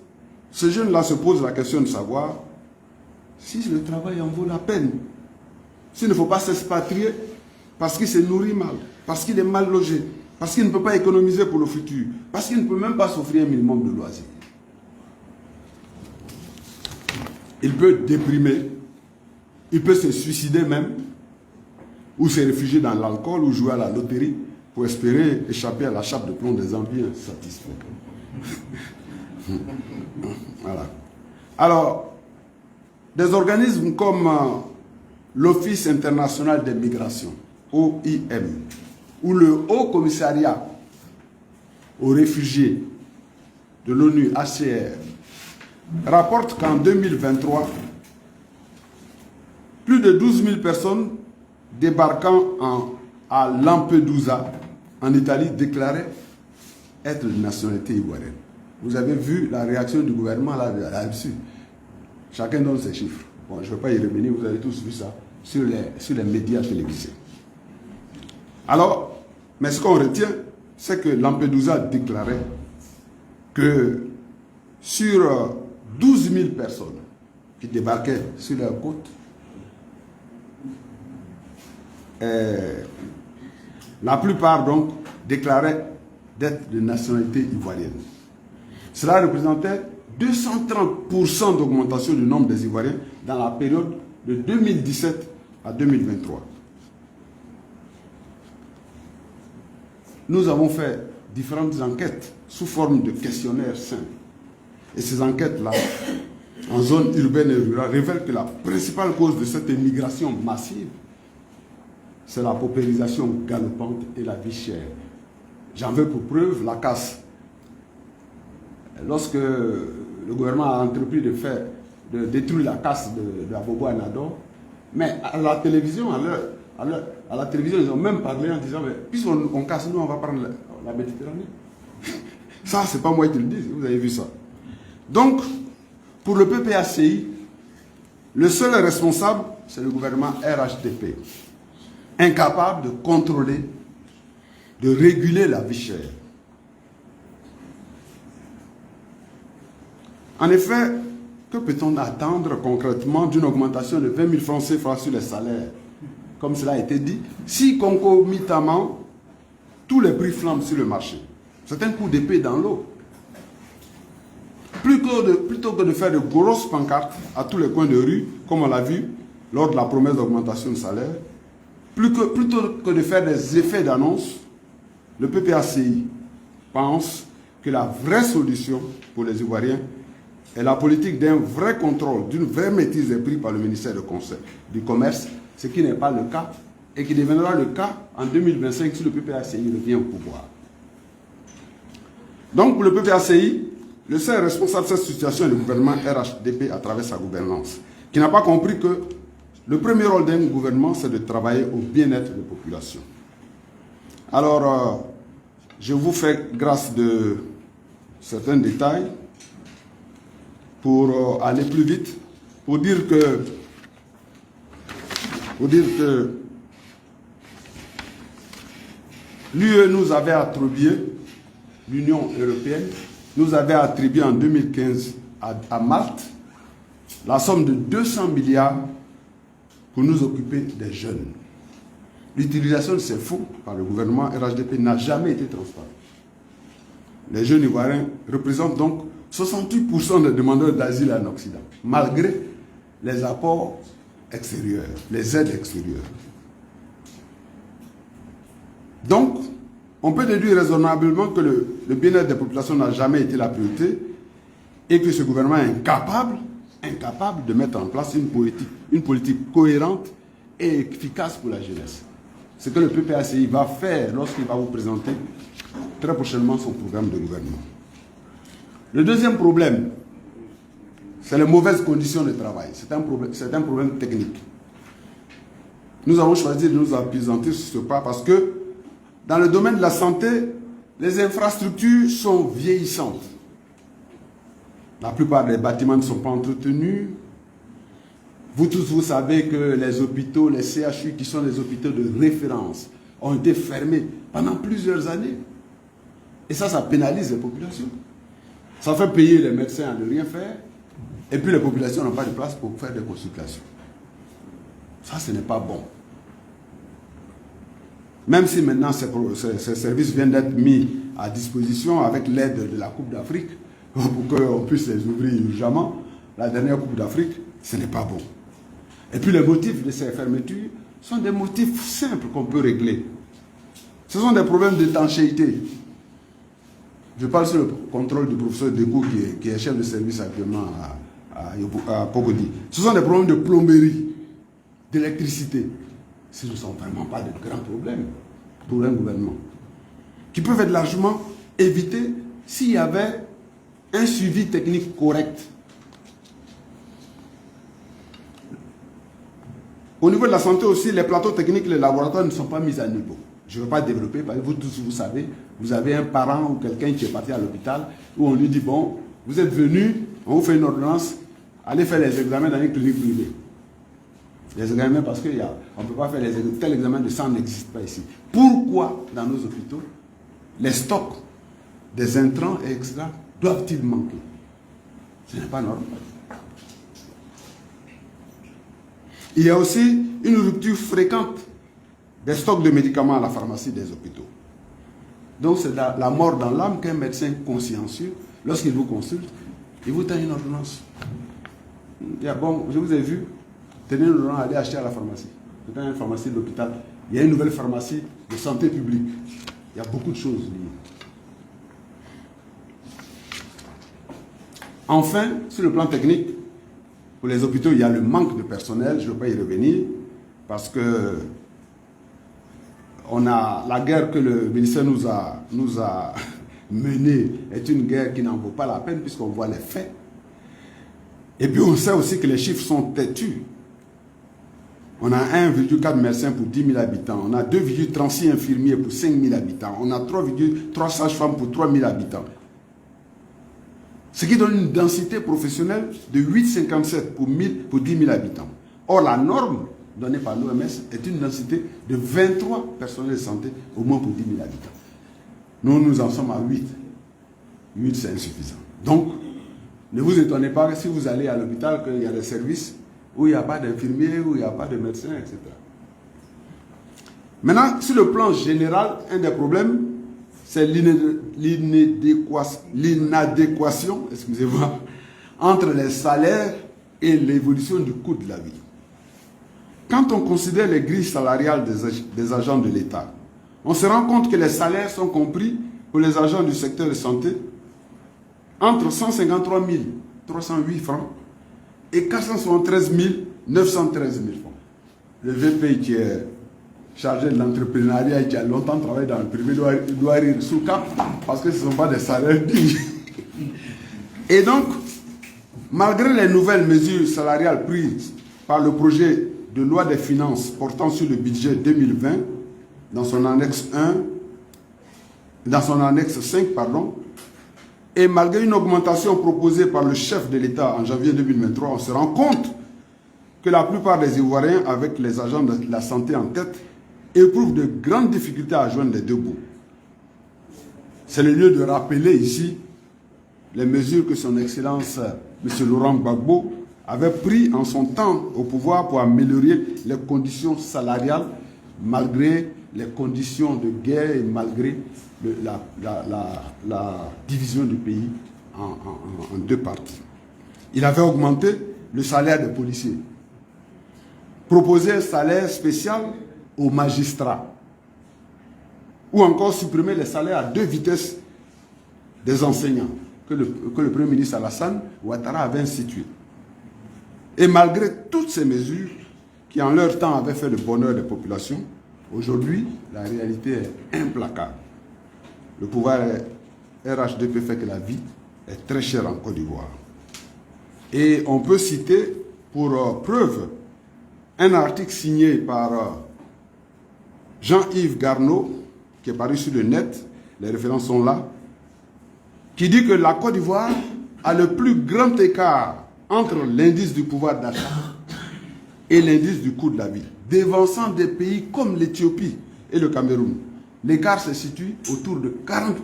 ce jeune-là se pose la question de savoir si le travail en vaut la peine. S'il ne faut pas s'expatrier parce qu'il se nourrit mal, parce qu'il est mal logé, parce qu'il ne peut pas économiser pour le futur, parce qu'il ne peut même pas s'offrir un minimum de loisirs. Il peut déprimer, il peut se suicider même, ou se réfugier dans l'alcool, ou jouer à la loterie pour espérer échapper à la chape de plomb des empires satisfaits. Voilà. Alors, des organismes comme l'Office international des migrations, OIM, ou le Haut Commissariat aux réfugiés de l'ONU, HCR, rapportent qu'en 2023, plus de 12 000 personnes débarquant à Lampedusa, en Italie, déclaraient être de nationalité ivoirienne. Vous avez vu la réaction du gouvernement là-dessus. Chacun donne ses chiffres. Bon, je ne vais pas y revenir, vous avez tous vu ça sur les médias télévisés. Alors, mais ce qu'on retient, c'est que Lampedusa déclarait que sur 12 000 personnes qui débarquaient sur leur côte, la plupart donc déclaraient d'être de nationalité ivoirienne. Cela représentait 230% d'augmentation du nombre des Ivoiriens dans la période de 2017 à 2023. Nous avons fait différentes enquêtes sous forme de questionnaires simples. Et ces enquêtes-là, en zone urbaine et rurale, révèlent que la principale cause de cette immigration massive, c'est la paupérisation galopante et la vie chère. J'en veux pour preuve la casse. Lorsque le gouvernement a entrepris de détruire la casse de la Bobo à Nador, mais à la télévision, à la télévision, ils ont même parlé en disant, mais puisqu'on casse, nous, on va prendre la Méditerranée. Ça, c'est pas moi qui le dis, vous avez vu ça. Donc, pour le PPACI, le seul responsable, c'est le gouvernement RHDP, incapable de contrôler, de réguler la vie chère. En effet, que peut-on attendre concrètement d'une augmentation de 20 000 francs CFA sur les salaires, comme cela a été dit, si concomitamment tous les prix flambent sur le marché? C'est un coup d'épée dans l'eau. Plutôt que de faire de grosses pancartes à tous les coins de rue, comme on l'a vu lors de la promesse d'augmentation de salaire, plutôt que de faire des effets d'annonce, le PPACI pense que la vraie solution pour les Ivoiriens est la politique d'un vrai contrôle, d'une vraie maîtrise des prix par le ministère du Commerce, ce qui n'est pas le cas et qui deviendra le cas en 2025 si le PPACI revient au pouvoir. Donc pour le PPACI, le seul responsable de cette situation est le gouvernement RHDP à travers sa gouvernance, qui n'a pas compris que le premier rôle d'un gouvernement, c'est de travailler au bien-être des populations. Alors, je vous fais grâce de certains détails pour aller plus vite, pour dire que l'UE nous avait attribué, l'Union européenne nous avait attribué en 2015 à Malte la somme de 200 milliards pour nous occuper des jeunes. L'utilisation de ces fonds par le gouvernement RHDP n'a jamais été transparente. Les jeunes Ivoiriens représentent donc 68% des demandeurs d'asile en Occident, malgré les apports extérieurs, les aides extérieures. Donc, on peut déduire raisonnablement que le bien-être des populations n'a jamais été la priorité et que ce gouvernement est incapable de mettre en place une politique cohérente et efficace pour la jeunesse. Ce que le PPACI va faire lorsqu'il va vous présenter très prochainement son programme de gouvernement. Le deuxième problème, c'est les mauvaises conditions de travail. C'est un problème technique. Nous avons choisi de nous appesantir sur ce pas parce que dans le domaine de la santé, les infrastructures sont vieillissantes. La plupart des bâtiments ne sont pas entretenus. Vous tous, vous savez que les hôpitaux, les CHU, qui sont les hôpitaux de référence, ont été fermés pendant plusieurs années. Et ça pénalise les populations. Ça fait payer les médecins à ne rien faire. Et puis les populations n'ont pas de place pour faire des consultations. Ça, ce n'est pas bon. Même si maintenant ces services viennent d'être mis à disposition avec l'aide de la Coupe d'Afrique, pour qu'on puisse les ouvrir urgemment, la dernière Coupe d'Afrique, ce n'est pas bon. Et puis les motifs de ces fermetures sont des motifs simples qu'on peut régler. Ce sont des problèmes d'étanchéité. Je parle sur le contrôle du professeur Dekou qui est chef de service actuellement à Cocody. Ce sont des problèmes de plomberie, d'électricité. Ce ne sont vraiment pas de grands problèmes pour un gouvernement. Qui peuvent être largement évités s'il y avait un suivi technique correct. Au niveau de la santé aussi, les plateaux techniques, les laboratoires ne sont pas mis à niveau. Je ne veux pas développer, parce que vous tous, vous savez, vous avez un parent ou quelqu'un qui est parti à l'hôpital, où on lui dit, bon, vous êtes venu, on vous fait une ordonnance, allez faire les examens dans une clinique privée. Les examens, parce qu'on ne peut pas faire les examens, tel examen de sang n'existe pas ici. Pourquoi, dans nos hôpitaux, les stocks des intrants, etc., doivent-ils manquer? Ce n'est pas normal. Il y a aussi une rupture fréquente des stocks de médicaments à la pharmacie des hôpitaux. Donc c'est la mort dans l'âme qu'un médecin consciencieux, lorsqu'il vous consulte, il vous donne une ordonnance. Il y a, bon, je vous ai vu, tenez une ordonnance, aller acheter à la pharmacie. C'est dans une pharmacie de l'hôpital. Il y a une nouvelle pharmacie de santé publique. Il y a beaucoup de choses liées. Enfin, sur le plan technique, pour les hôpitaux, il y a le manque de personnel. Je ne veux pas y revenir parce que la guerre que le ministère nous a menée est une guerre qui n'en vaut pas la peine puisqu'on voit les faits. Et puis on sait aussi que les chiffres sont têtus. On a 1,4 médecins pour 10 000 habitants. On a 2,36 infirmiers pour 5 000 habitants. On a 3,3 sages-femmes pour 3 000 habitants. Ce qui donne une densité professionnelle de 8,57 pour 10 000 habitants. Or, la norme donnée par l'OMS est une densité de 23 personnels de santé au moins pour 10 000 habitants. Nous en sommes à 8. 8, c'est insuffisant. Donc, ne vous étonnez pas si vous allez à l'hôpital qu'il y a des services où il n'y a pas d'infirmiers, où il n'y a pas de médecins, etc. Maintenant, sur le plan général, un des problèmes, c'est l'inadéquation, excusez-moi, entre les salaires et l'évolution du coût de la vie. Quand on considère les grilles salariales des agents de l'État, on se rend compte que les salaires sont compris pour les agents du secteur de santé entre 153 308 francs et 473 913 francs. Le VP qui est chargé de l'entrepreneuriat et qui a longtemps travaillé dans le privé doit rire sous cap parce que ce ne sont pas des salaires dignes. Et donc, malgré les nouvelles mesures salariales prises par le projet de loi des finances portant sur le budget 2020, dans son annexe 1, dans son annexe 5, pardon, et malgré une augmentation proposée par le chef de l'État en janvier 2023, on se rend compte que la plupart des Ivoiriens, avec les agents de la santé en tête, éprouvent de grandes difficultés à joindre les deux bouts. C'est le lieu de rappeler ici les mesures que son Excellence M. Laurent Gbagbo avait prises en son temps au pouvoir pour améliorer les conditions salariales malgré les conditions de guerre et malgré la division du pays en deux parties. Il avait augmenté le salaire des policiers, proposé un salaire spécial aux magistrats, ou encore supprimer les salaires à deux vitesses des enseignants que le Premier ministre Alassane Ouattara avait institué. Et malgré toutes ces mesures qui en leur temps avaient fait le bonheur des populations, aujourd'hui, la réalité est implacable. Le pouvoir RHDP fait que la vie est très chère en Côte d'Ivoire. Et on peut citer pour preuve un article signé par Jean-Yves Garneau, qui est paru sur le net, les références sont là, qui dit que la Côte d'Ivoire a le plus grand écart entre l'indice du pouvoir d'achat et l'indice du coût de la vie, dévançant des pays comme l'Éthiopie et le Cameroun. L'écart se situe autour de 40%.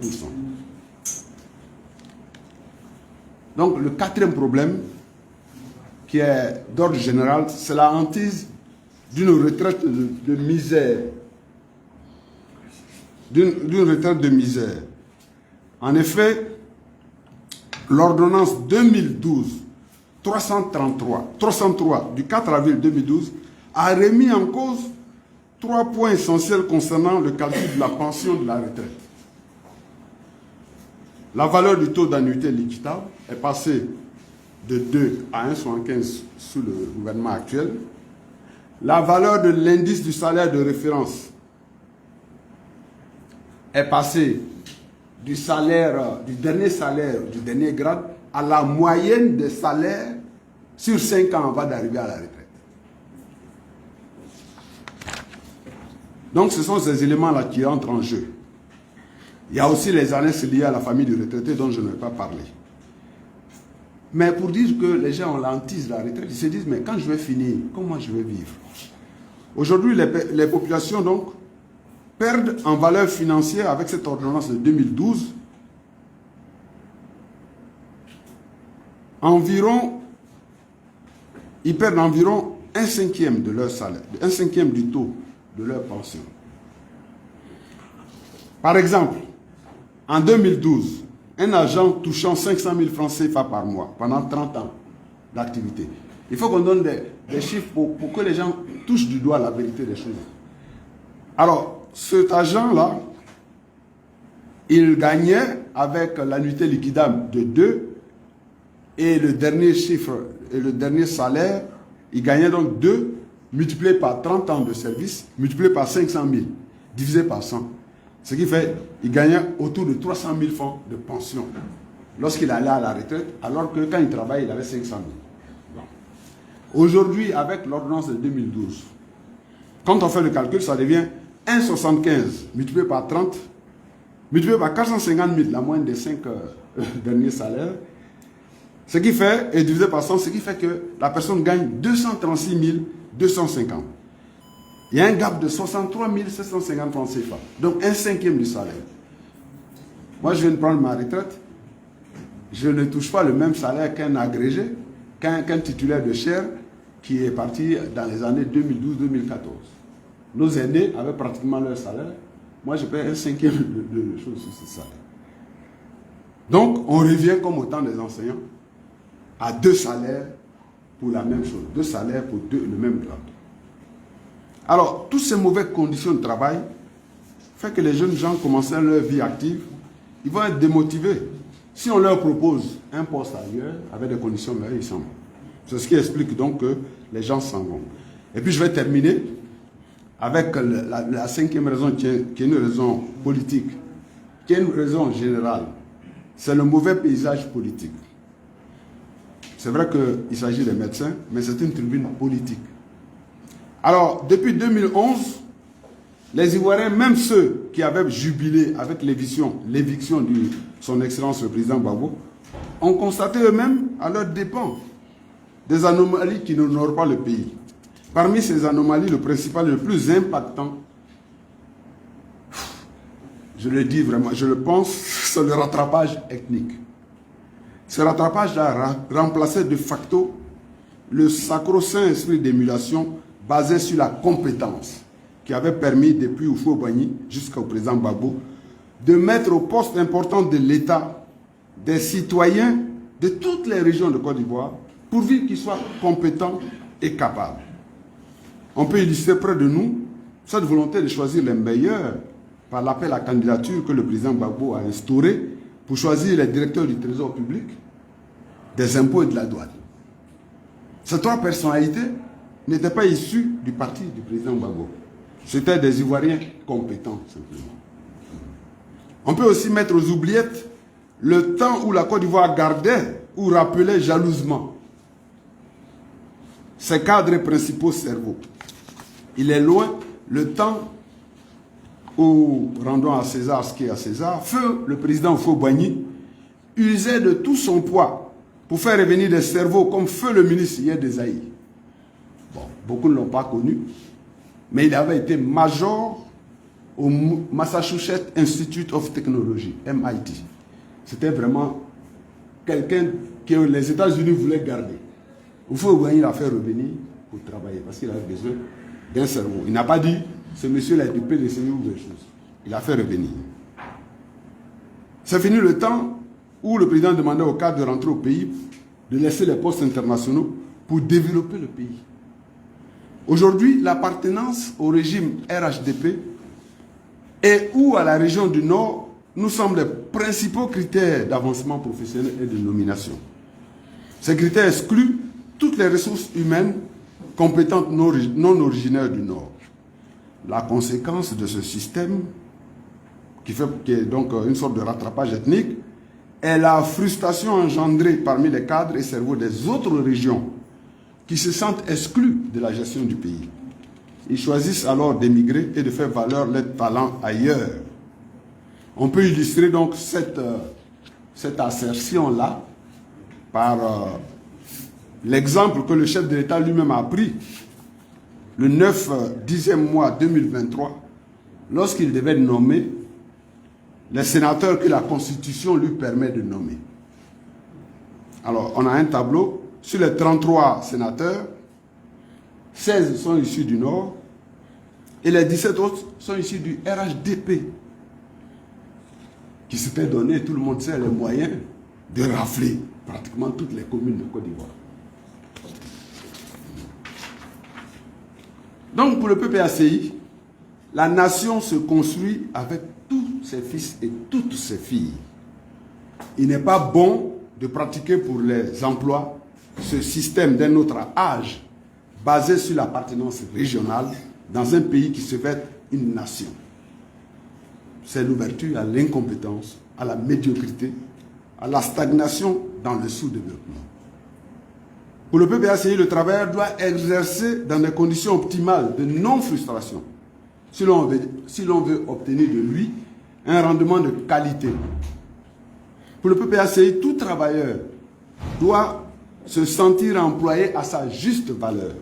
Donc le quatrième problème, qui est d'ordre général, c'est la hantise d'une retraite de misère. D'une retraite de misère. En effet, l'ordonnance 303 du 4 avril 2012 a remis en cause 3 points essentiels concernant le calcul de la pension de la retraite. La valeur du taux d'annuité liquidable est passée de 2 à 1,75 sous le gouvernement actuel. La valeur de l'indice du salaire de référence est passée du dernier grade à la moyenne des salaires sur 5 ans avant d'arriver à la retraite. Donc ce sont ces éléments-là qui entrent en jeu. Il y a aussi les annexes liées à la famille du retraité dont je ne vais pas parler. Mais pour dire que les gens ont l'hantise de la retraite, ils se disent, mais quand je vais finir, comment je vais vivre? Aujourd'hui, les populations donc perdent en valeur financière avec cette ordonnance de 2012 ils perdent environ 1/5 de leur salaire, 1/5 du taux de leur pension. Par exemple, en 2012, un agent touchant 500 000 francs CFA par mois pendant 30 ans d'activité. Il faut qu'on donne des chiffres pour que les gens touchent du doigt la vérité des choses. Alors, cet agent-là, il gagnait avec l'annuité liquidable de 2 et le dernier chiffre, et le dernier salaire, il gagnait donc 2 multiplié par 30 ans de service, multiplié par 500 000, divisé par 100. Ce qui fait qu'il gagnait autour de 300 000 francs de pension lorsqu'il allait à la retraite, alors que quand il travaillait, il avait 500 000. Bon. Aujourd'hui, avec l'ordonnance de 2012, quand on fait le calcul, ça devient 1,75 multiplié par 30, multiplié par 450 000, la moyenne des 5 derniers salaires, ce qui fait, et divisé par 100, ce qui fait que la personne gagne 236 250. Il y a un gap de 63 750 francs CFA. Donc 1/5 du salaire. Moi, je viens de prendre ma retraite. Je ne touche pas le même salaire qu'un agrégé, qu'un titulaire de chaire qui est parti dans les années 2012-2014. Nos aînés avaient pratiquement leur salaire. Moi, je paie 1/5 de choses sur ce salaire. Donc, on revient comme au temps des enseignants à 2 salaires pour la même chose. 2 salaires pour le même grade. Alors, toutes ces mauvaises conditions de travail font que les jeunes gens commencent leur vie active. Ils vont être démotivés. Si on leur propose un poste ailleurs, avec des conditions meilleures, ils s'en vont. C'est ce qui explique donc que les gens s'en vont. Et puis, je vais terminer avec la 5e raison qui est une raison politique, qui est une raison générale. C'est le mauvais paysage politique. C'est vrai qu'il s'agit des médecins, mais c'est une tribune politique. Alors, depuis 2011, les Ivoiriens, même ceux qui avaient jubilé avec l'éviction de son Excellence le président Gbagbo, ont constaté eux-mêmes, à leurs dépens, des anomalies qui n'honorent pas le pays. Parmi ces anomalies, le principal, le plus impactant, je le dis vraiment, je le pense, c'est le rattrapage ethnique. Ce rattrapage a remplacé de facto le sacro-saint esprit d'émulation basé sur la compétence qui avait permis, depuis Houphouët-Boigny jusqu'au président Gbagbo, de mettre au poste important de l'État des citoyens de toutes les régions de Côte d'Ivoire, pourvu qu'ils soient compétents et capables. On peut illustrer près de nous cette volonté de choisir les meilleurs par l'appel à candidature que le président Gbagbo a instauré pour choisir les directeurs du Trésor public, des impôts et de la douane. Ces 3 personnalités n'étaient pas issues du parti du président Gbagbo. C'étaient des Ivoiriens compétents, simplement. On peut aussi mettre aux oubliettes le temps où la Côte d'Ivoire gardait ou rappelait jalousement ses cadres principaux cerveaux. Il est loin le temps où, rendons à César ce qui est à César, feu le président Houphouët-Boigny usait de tout son poids pour faire revenir des cerveaux comme feu le ministre hier des Aïe. Bon, beaucoup ne l'ont pas connu, mais il avait été major au Massachusetts Institute of Technology, MIT. C'était vraiment quelqu'un que les États-Unis voulaient garder. Il faut voir, il a fait revenir pour travailler parce qu'il avait besoin d'un cerveau. Il n'a pas dit, ce monsieur-là a été PDC ou des choses. Il a fait revenir. C'est fini le temps où le président demandait aux cadres de rentrer au pays, de laisser les postes internationaux pour développer le pays. Aujourd'hui, l'appartenance au régime RHDP et ou à la région du Nord nous semblent les principaux critères d'avancement professionnel et de nomination. Ces critères excluent toutes les ressources humaines compétentes non originaires du Nord. La conséquence de ce système, qui est donc une sorte de rattrapage ethnique, est la frustration engendrée parmi les cadres et cerveaux des autres régions qui se sentent exclus de la gestion du pays. Ils choisissent alors d'émigrer et de faire valoir leurs talents ailleurs. On peut illustrer donc cette assertion-là par l'exemple que le chef de l'État lui-même a pris le 10e mois 2023, lorsqu'il devait nommer les sénateurs que la Constitution lui permet de nommer. Alors, on a un tableau. Sur les 33 sénateurs, 16 sont issus du Nord et les 17 autres sont issus du RHDP, qui s'était donné, tout le monde sait, les moyens de rafler pratiquement toutes les communes de Côte d'Ivoire. Donc, pour le PPACI, la nation se construit avec tous ses fils et toutes ses filles. Il n'est pas bon de pratiquer pour les emplois ce système d'un autre âge basé sur l'appartenance régionale dans un pays qui se veut une nation. C'est l'ouverture à l'incompétence, à la médiocrité, à la stagnation dans le sous-développement. Pour le PPACI, le travailleur doit exercer dans des conditions optimales de non-frustration si l'on veut obtenir de lui un rendement de qualité. Pour le PPACI, tout travailleur doit se sentir employé à sa juste valeur.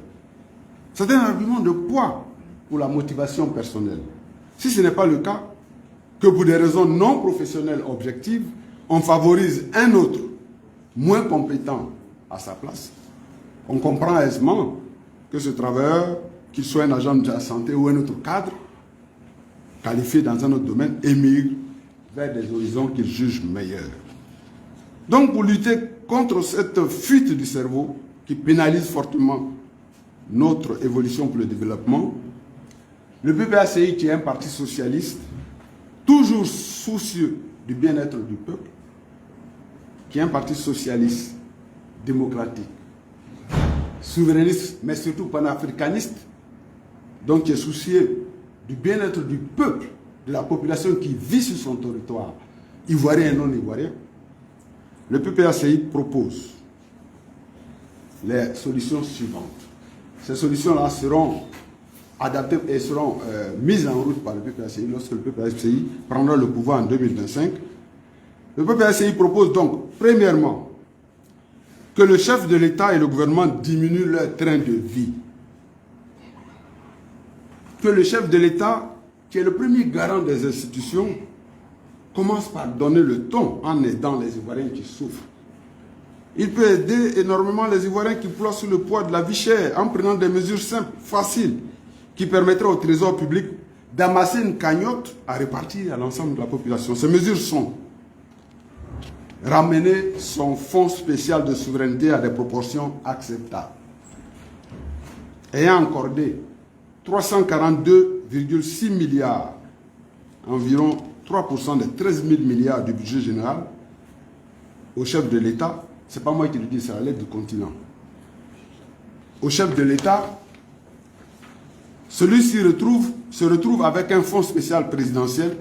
C'est un argument de poids pour la motivation personnelle. Si ce n'est pas le cas, que pour des raisons non professionnelles objectives, on favorise un autre, moins compétent à sa place, on comprend aisément que ce travailleur, qu'il soit un agent de la santé ou un autre cadre, qualifié dans un autre domaine, émigre vers des horizons qu'il juge meilleurs. Donc, pour lutter contre cette fuite du cerveau qui pénalise fortement notre évolution pour le développement, le PPACI, qui est un parti socialiste, toujours soucieux du bien-être du peuple, qui est un parti socialiste, démocratique, souverainiste, mais surtout panafricaniste, donc qui est soucieux du bien-être du peuple, de la population qui vit sur son territoire, ivoirien et non ivoirien, le PPACI propose les solutions suivantes. Ces solutions-là seront adaptées et seront mises en route par le PPACI lorsque le PPACI prendra le pouvoir en 2025. Le PPACI propose donc, premièrement, que le chef de l'État et le gouvernement diminuent leur train de vie. Que le chef de l'État, qui est le premier garant des institutions, commence par donner le ton en aidant les Ivoiriens qui souffrent. Il peut aider énormément les Ivoiriens qui ploient sous le poids de la vie chère en prenant des mesures simples, faciles, qui permettraient au trésor public d'amasser une cagnotte à répartir à l'ensemble de la population. Ces mesures sont ramener son fonds spécial de souveraineté à des proportions acceptables. Ayant accordé 342,6 milliards, environ 3% des 13 000 milliards du budget général, au chef de l'État, ce n'est pas moi qui le dis, c'est la lettre du continent. Au chef de l'État, celui-ci se retrouve avec un fonds spécial présidentiel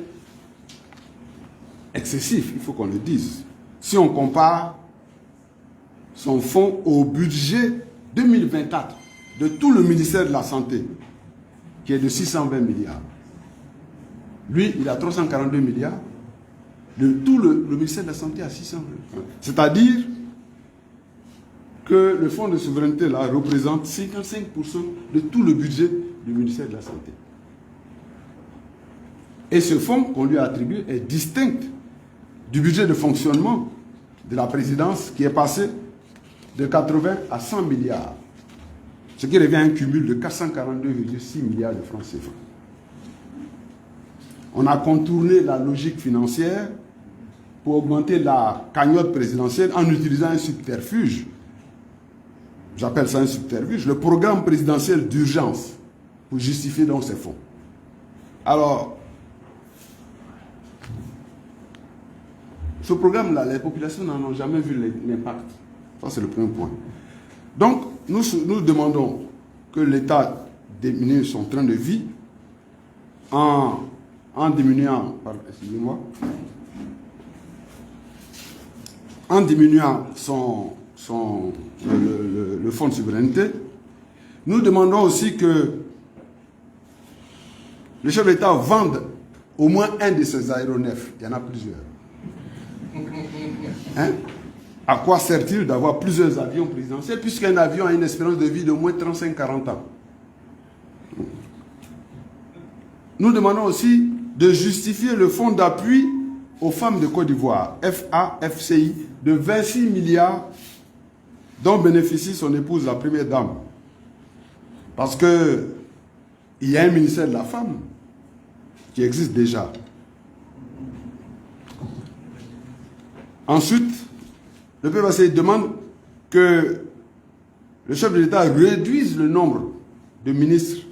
excessif, il faut qu'on le dise. Si on compare son fonds au budget 2024 de tout le ministère de la Santé, qui est de 620 milliards. Lui, il a 342 milliards. De tout le ministère de la Santé à 620. C'est-à-dire que le fonds de souveraineté là représente 55% de tout le budget du ministère de la Santé. Et ce fonds qu'on lui a attribué est distinct du budget de fonctionnement de la présidence qui est passé de 80 à 100 milliards. Ce qui revient à un cumul de 442,6 milliards de francs CFA. On a contourné la logique financière pour augmenter la cagnotte présidentielle en utilisant un subterfuge. J'appelle ça un subterfuge, le programme présidentiel d'urgence, pour justifier donc ces fonds. Alors, ce programme-là, les populations n'en ont jamais vu l'impact. Ça, c'est le premier point. Donc, nous demandons que l'État diminue son train de vie en diminuant, excusez-moi, en diminuant le fonds de souveraineté. Nous demandons aussi que le chef de l'État vende au moins un de ses aéronefs. Il y en a plusieurs. Hein? À quoi sert-il d'avoir plusieurs avions présidentiels puisqu'un avion a une espérance de vie de moins 35-40 ans? Nous demandons aussi de justifier le fonds d'appui aux femmes de Côte d'Ivoire, FAFCI, de 26 milliards dont bénéficie son épouse, la première dame. Parce que il y a un ministère de la femme qui existe déjà. Ensuite, le PPAC demande que le chef de l'État réduise le nombre de ministres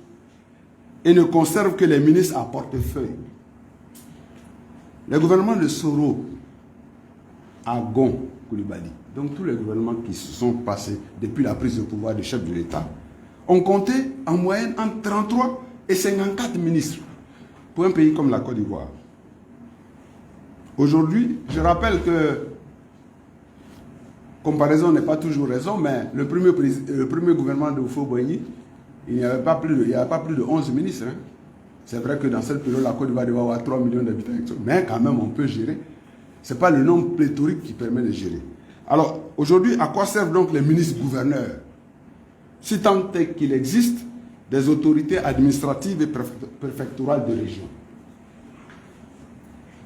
et ne conserve que les ministres à portefeuille. Le gouvernement de Soro à Gon Coulibaly, donc tous les gouvernements qui se sont passés depuis la prise de pouvoir du chef de l'État, ont compté en moyenne entre 33 et 54 ministres pour un pays comme la Côte d'Ivoire. Aujourd'hui, je rappelle que comparaison n'est pas toujours raison, mais le premier gouvernement de Houphouët-Boigny, il n'y avait pas plus de 11 ministres. Hein. C'est vrai que dans cette période, la Côte d'Ivoire devait avoir 3 millions d'habitants, mais quand même, on peut gérer. Ce n'est pas le nombre pléthorique qui permet de gérer. Alors, aujourd'hui, à quoi servent donc les ministres-gouverneurs? Si tant est qu'il existe des autorités administratives et préfectorales de région.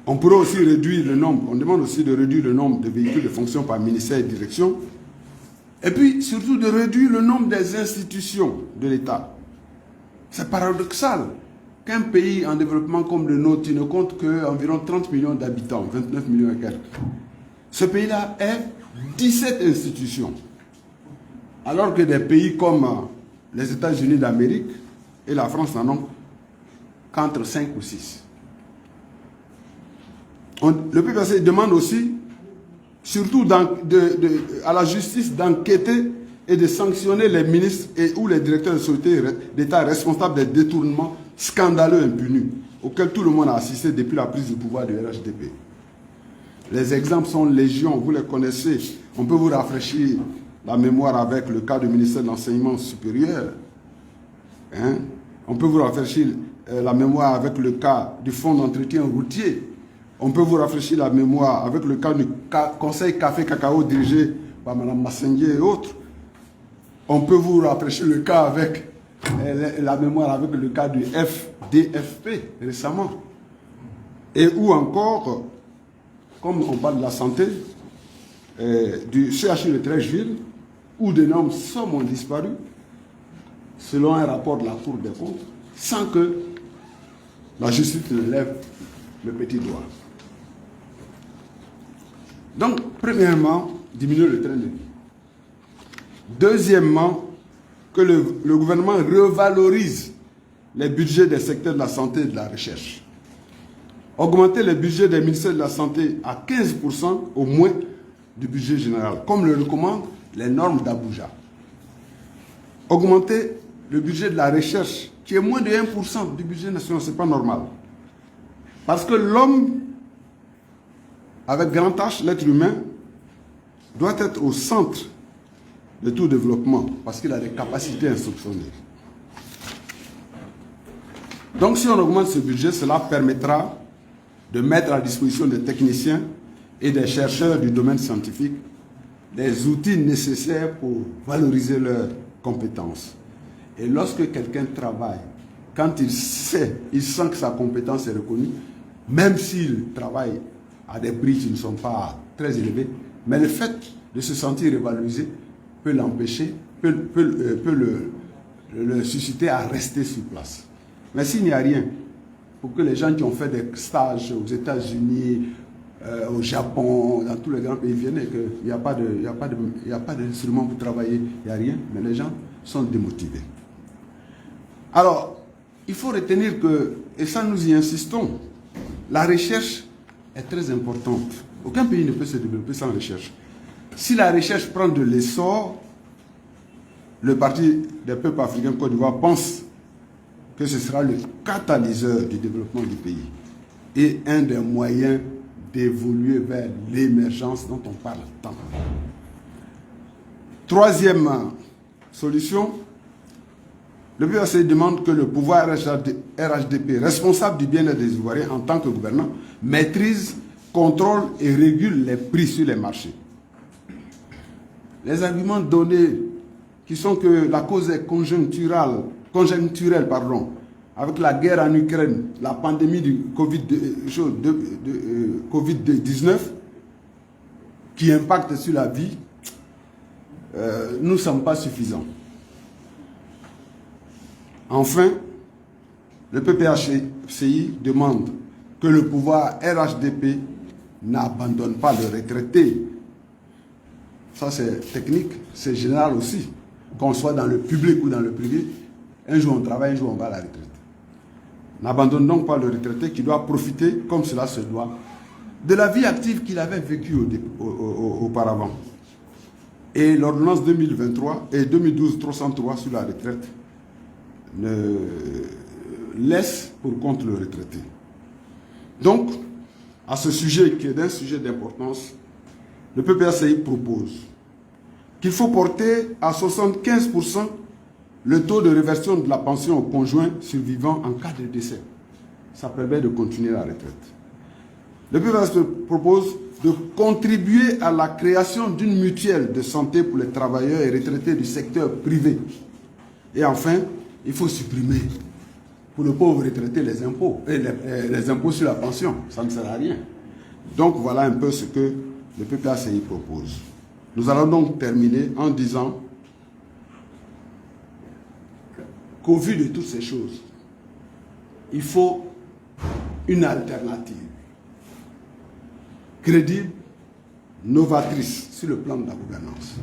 On pourrait aussi réduire le nombre, on demande aussi de réduire le nombre de véhicules de fonction par ministère et direction. Et puis, surtout, de réduire le nombre des institutions de l'État. C'est paradoxal qu'un pays en développement comme le nôtre, il ne compte qu'environ 30 millions d'habitants, 29 millions et quelques. Ce pays-là est 17 institutions. Alors que des pays comme les États-Unis d'Amérique et la France n'en ont qu'entre 5 ou 6. Le PPAC demande aussi, surtout à la justice, d'enquêter et de sanctionner les ministres ou les directeurs de sociétés d'État responsables des détournements scandaleux impunis auxquels tout le monde a assisté depuis la prise du pouvoir du RHDP. Les exemples sont légion, vous les connaissez. On peut vous rafraîchir la mémoire avec le cas du ministère de l'Enseignement supérieur. Hein? On peut vous rafraîchir la mémoire avec le cas du fonds d'entretien routier. On peut vous rafraîchir la mémoire avec le cas du Conseil Café-Cacao dirigé par Mme Massenguier et autres. On peut vous rafraîchir le cas avec la mémoire avec le cas du FDFP récemment. Et ou encore, comme on parle de la santé, du CHU de Trècheville, où d'énormes sommes ont disparu, selon un rapport de la Cour des comptes, sans que la justice ne lève le petit doigt. Donc, premièrement, diminuer le train de vie. Deuxièmement, que le gouvernement revalorise les budgets des secteurs de la santé et de la recherche. Augmenter les budgets des ministères de la Santé à 15% au moins du budget général, comme le recommandent les normes d'Abuja. Augmenter le budget de la recherche, qui est moins de 1% du budget national, ce n'est pas normal. Parce que l'homme, avec grand H, l'être humain, doit être au centre de tout développement, parce qu'il a des capacités insoupçonnées. Donc si on augmente ce budget, cela permettra de mettre à disposition des techniciens et des chercheurs du domaine scientifique les outils nécessaires pour valoriser leurs compétences. Et lorsque quelqu'un travaille, quand il sent que sa compétence est reconnue, même s'il travaille à des prix qui ne sont pas très élevés, mais le fait de se sentir valorisé peut l'empêcher, peut le susciter à rester sur place. Mais s'il n'y a rien, pour que les gens qui ont fait des stages aux États-Unis, au Japon, dans tous les grands pays viennent et qu'il n'y a pas d'instrument pour travailler, il n'y a rien, mais les gens sont démotivés. Alors, il faut retenir que, et ça nous y insistons, la recherche est très importante. Aucun pays ne peut se développer sans recherche. Si la recherche prend de l'essor, le Parti des peuples africains Côte d'Ivoire pense que ce sera le catalyseur du développement du pays et un des moyens d'évoluer vers l'émergence dont on parle tant. Troisième solution, le PAC demande que le pouvoir RHDP, responsable du bien-être des Ivoiriens en tant que gouvernant, maîtrise, contrôle et régule les prix sur les marchés. Les arguments donnés, qui sont que la cause est conjoncturelle, avec la guerre en Ukraine, la pandémie du Covid-19, qui impacte sur la vie, nous ne sommes pas suffisants. Enfin, le PPHCI demande que le pouvoir RHDP n'abandonne pas le retraité. Ça c'est technique, c'est général aussi. Qu'on soit dans le public ou dans le privé, un jour on travaille, un jour on va à la retraite. N'abandonne donc pas le retraité qui doit profiter, comme cela se doit, de la vie active qu'il avait vécue auparavant. Et l'ordonnance 2023 et 2012-303 sur la retraite ne laisse pour compte le retraité. Donc, à ce sujet qui est d'un sujet d'importance, le PPACI propose qu'il faut porter à 75% le taux de réversion de la pension au conjoint survivant en cas de décès. Ça permet de continuer la retraite. Le PPACI propose de contribuer à la création d'une mutuelle de santé pour les travailleurs et retraités du secteur privé. Et enfin, il faut supprimer pour le pauvre retraité les impôts, et les impôts sur la pension. Ça ne sert à rien. Donc voilà un peu ce que le PPACI propose. Nous allons donc terminer en disant qu'au vu de toutes ces choses, il faut une alternative crédible, novatrice sur le plan de la gouvernance,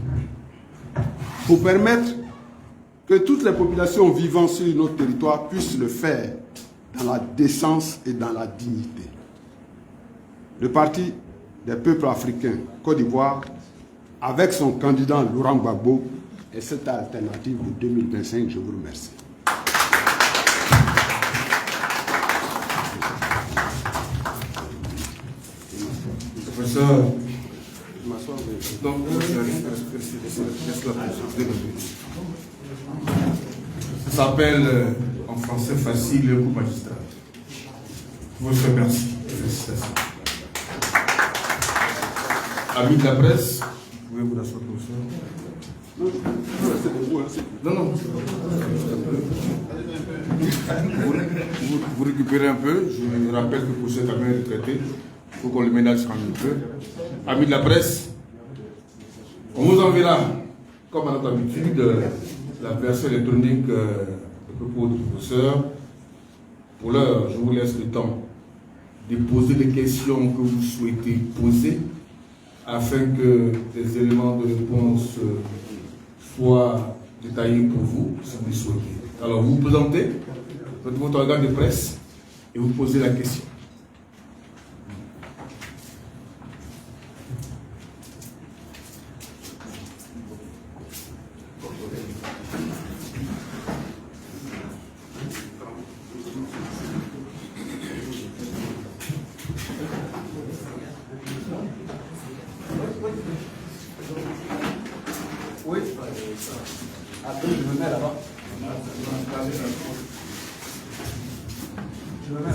pour permettre que toutes les populations vivant sur notre territoire puissent le faire dans la décence et dans la dignité. Le Parti des peuples africains, Côte d'Ivoire, avec son candidat Laurent Gbagbo, est cette alternative de 2025. Je vous remercie. Professeur, ça s'appelle en français facile le coup magistral. Je vous remercie. Félicitations. Amis de la presse, vous pouvez vous asseoir, professeur. Non. Vous récupérez un peu. Je rappelle que pour cet ami retraité, il faut qu'on le ménage quand même un peu. Amis de la presse, on vous enverra, comme à notre habitude, la version électronique de propos du professeur. Pour l'heure, je vous laisse le temps de poser les questions que vous souhaitez poser afin que les éléments de réponse soient détaillés pour vous, si vous le souhaitez. Alors, vous vous présentez, votre organe de presse, et vous posez la question. Oui. Après, je me mets là-bas.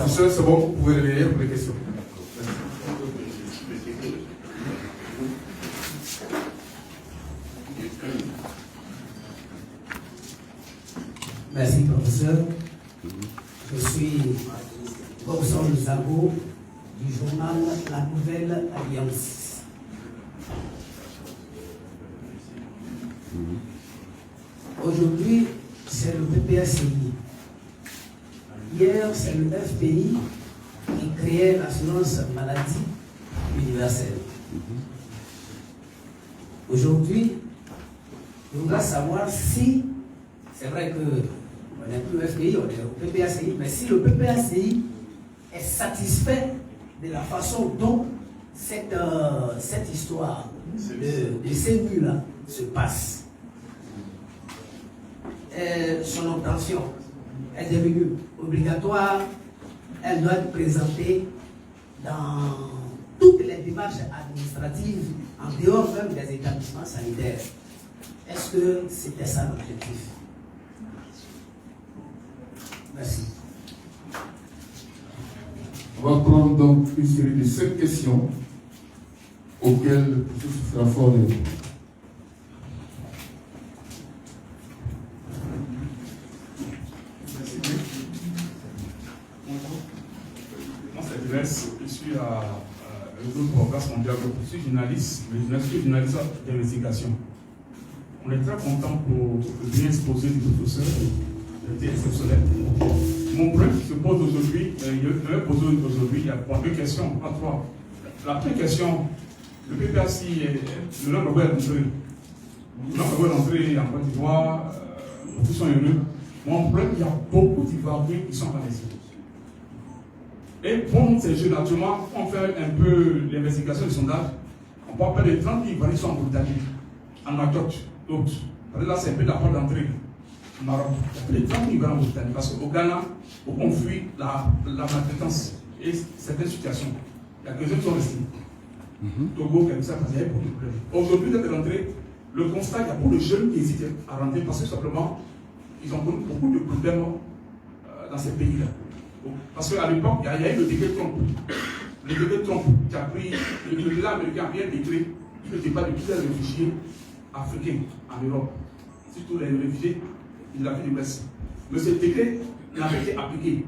C'est bon, vous pouvez réveiller pour les questions. Je suis Gobson Zago du journal La Nouvelle Alliance. Aujourd'hui, c'est le PPACI. Hier, c'est le FPI qui créait l'assurance maladie universelle. Aujourd'hui, je voudrais savoir si, c'est vrai qu'on n'est plus au FPI, on est au PPACI, mais si le PPACI est satisfait de la façon dont cette histoire de ces buts-là se passe. Son obtention est devenue obligatoire, elle doit être présentée dans toutes les démarches administratives, en dehors même des établissements sanitaires. Est-ce que c'était ça l'objectif? Merci. On va prendre donc une série de 5 questions auxquelles le professeur sera fort de répondre. Je suis à groupe Progrès Mondial. Je suis journaliste, mais je suis journaliste d'investigation. On est très content pour le bien exposé du professeur, c'était exceptionnel. Mon problème qui se pose aujourd'hui, il y a deux questions, pas trois. La première question, le PPACI, le nombre est rentré. Le nombre est rentré en Côte d'Ivoire, tous sont heureux. Mon problème, il y a beaucoup d'Ivoiriens qui sont paralysés. Et pour ces jeunes, naturellement, on fait un peu l'investigation du sondage. On peut appeler les 30 Ivoiriens qui sont en Mauritanie, en Mayotte, d'autres. Là, c'est un peu la porte d'entrée. Au Maroc, il y a les 30 Ivoiriens en Mauritanie. Parce qu'au Ghana, on fuit la maltraitance et certaines situations. Il y a que jeunes qui sont restés. Togo, comme ça, parce qu'il y avait beaucoup de problèmes. Aujourd'hui, d'être rentré, le constat, il y a beaucoup de jeunes qui hésitent à rentrer parce que simplement, ils ont connu beaucoup de problèmes dans ces pays-là. Parce qu'à l'époque, il y a eu le décret Trump. Le décret Trump qui a pris, le président américain a bien décret le départ de tous les réfugiés africains en Europe. Surtout les réfugiés, il a fait du blessé. Mais ce décret n'a pas été appliqué.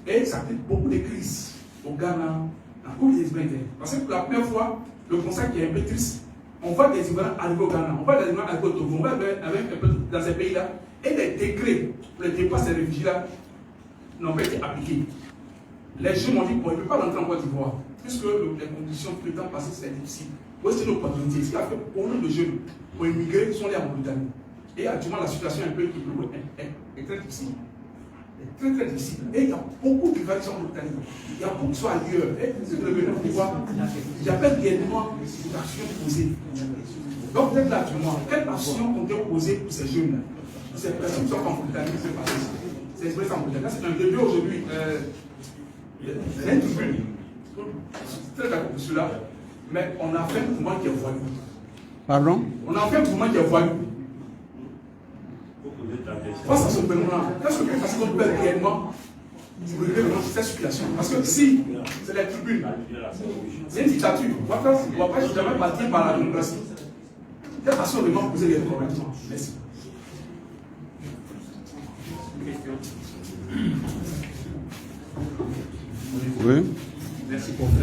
Et ça crée beaucoup de crises au Ghana, en Côte d'Ivoire. Parce que pour la première fois, le constat qui est un peu triste, on voit des Ivoiriens arriver au Ghana, on voit des Ivoiriens arriver au Togo, on voit un peu dans ces pays-là, et les décrets pour le départ de ces réfugiés-là n'ont pas été appliqués. Les jeunes m'ont dit qu'on ne peut pas rentrer en Côte d'Ivoire, puisque les conditions tout le temps passées, c'est difficile. Où est-ce une opportunité? Ce qui a fait beaucoup de jeunes pour immigrer sont allés en Mauritanie. Et actuellement, la situation est un peu est très difficile. Très très difficile. Et il y a beaucoup de qui sont en Mauritanie. Il y a beaucoup qui sont ailleurs. Et ce que le gouvernement peut voir, il y a pas réellement d'actions posées. Donc, peut-être là, actuellement, quelles actions ont été posées pour ces jeunes-là? Pour ces personnes qui sont en Mauritanie, c'est exprès en Mauritanie. C'est un début aujourd'hui. Il y a une tribune. Très d'accord pour cela. Mais on a fait un mouvement qui est voyou. Pardon? On a fait un mouvement qui est voyou. Face à ce gouvernement, qu'est-ce qu'on peut réellement régler cette situation? Parce que si c'est la tribune, c'est une dictature, on ne va pas jamais partir par la démocratie. Quelle façon de vraiment poser les problèmes? Merci. Oui. Merci pour ça.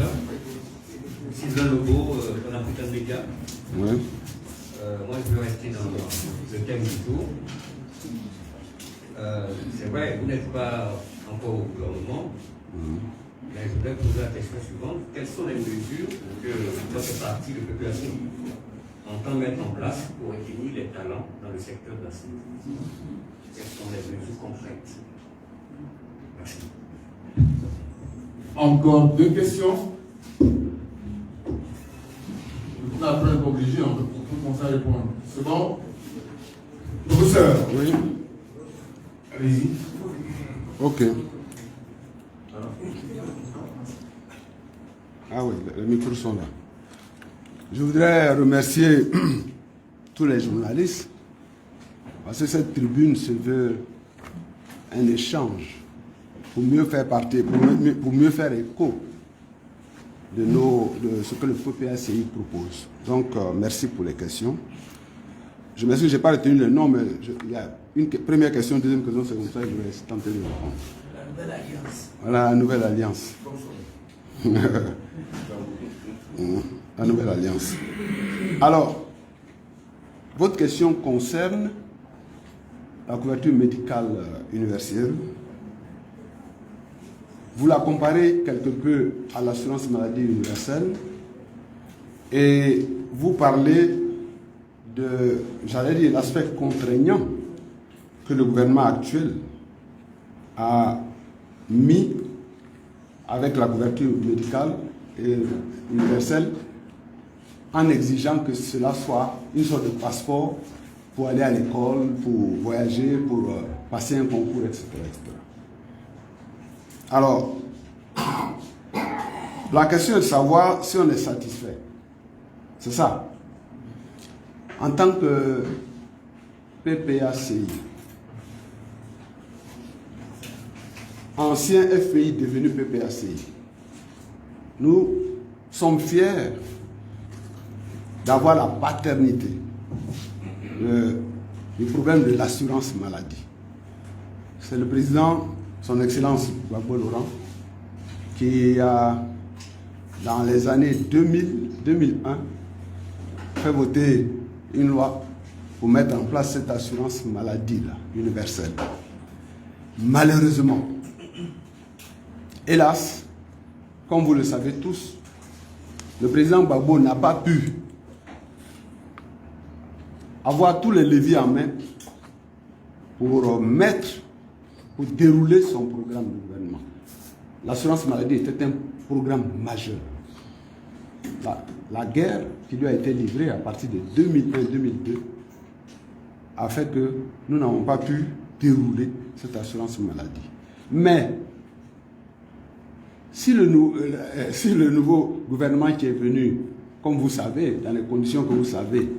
Sylvain Lobo, on a pris un média. Oui. Moi, je veux rester dans le thème du jour. C'est vrai, vous n'êtes pas encore au gouvernement, mais je voudrais poser la question suivante. Quelles sont les mesures que votre parti, le PPACI, entend mettre en place pour réunir les talents dans le secteur de la santé? Quelles sont les mesures concrètes? Merci. Encore deux questions. Après, on est obligé, on peut commencer à répondre. C'est bon? Professeur. Oui. Allez-y. Ok. Ah oui, les micros sont là. Je voudrais remercier tous les journalistes parce que cette tribune se veut un échange pour mieux faire partie, pour mieux faire écho de ce que le PPACI propose. Donc, merci pour les questions. Je m'excuse, je n'ai pas retenu le nom, mais il y a une première question, deuxième question, c'est comme ça que je vais tenter de répondre. La nouvelle alliance. Voilà la nouvelle alliance. La nouvelle alliance. Alors, votre question concerne la couverture médicale universelle. Vous la comparez quelque peu à l'assurance maladie universelle et vous parlez de, j'allais dire, l'aspect contraignant que le gouvernement actuel a mis avec la couverture médicale et universelle en exigeant que cela soit une sorte de passeport pour aller à l'école, pour voyager, pour passer un concours, etc., etc. Alors, la question est de savoir si on est satisfait. C'est ça. En tant que PPACI, ancien FPI devenu PPACI, nous sommes fiers d'avoir la paternité du problème de l'assurance maladie. C'est le président, son Excellence Gbagbo Laurent, qui a, dans les années 2000-2001, fait voter une loi pour mettre en place cette assurance maladie-là, universelle. Malheureusement, hélas, comme vous le savez tous, le président Gbagbo n'a pas pu avoir tous les leviers en main pour dérouler son programme de gouvernement. L'assurance maladie était un programme majeur. La guerre qui lui a été livrée à partir de 2001-2002 a fait que nous n'avons pas pu dérouler cette assurance maladie. Mais si le nouveau gouvernement qui est venu, comme vous savez, dans les conditions que vous savez,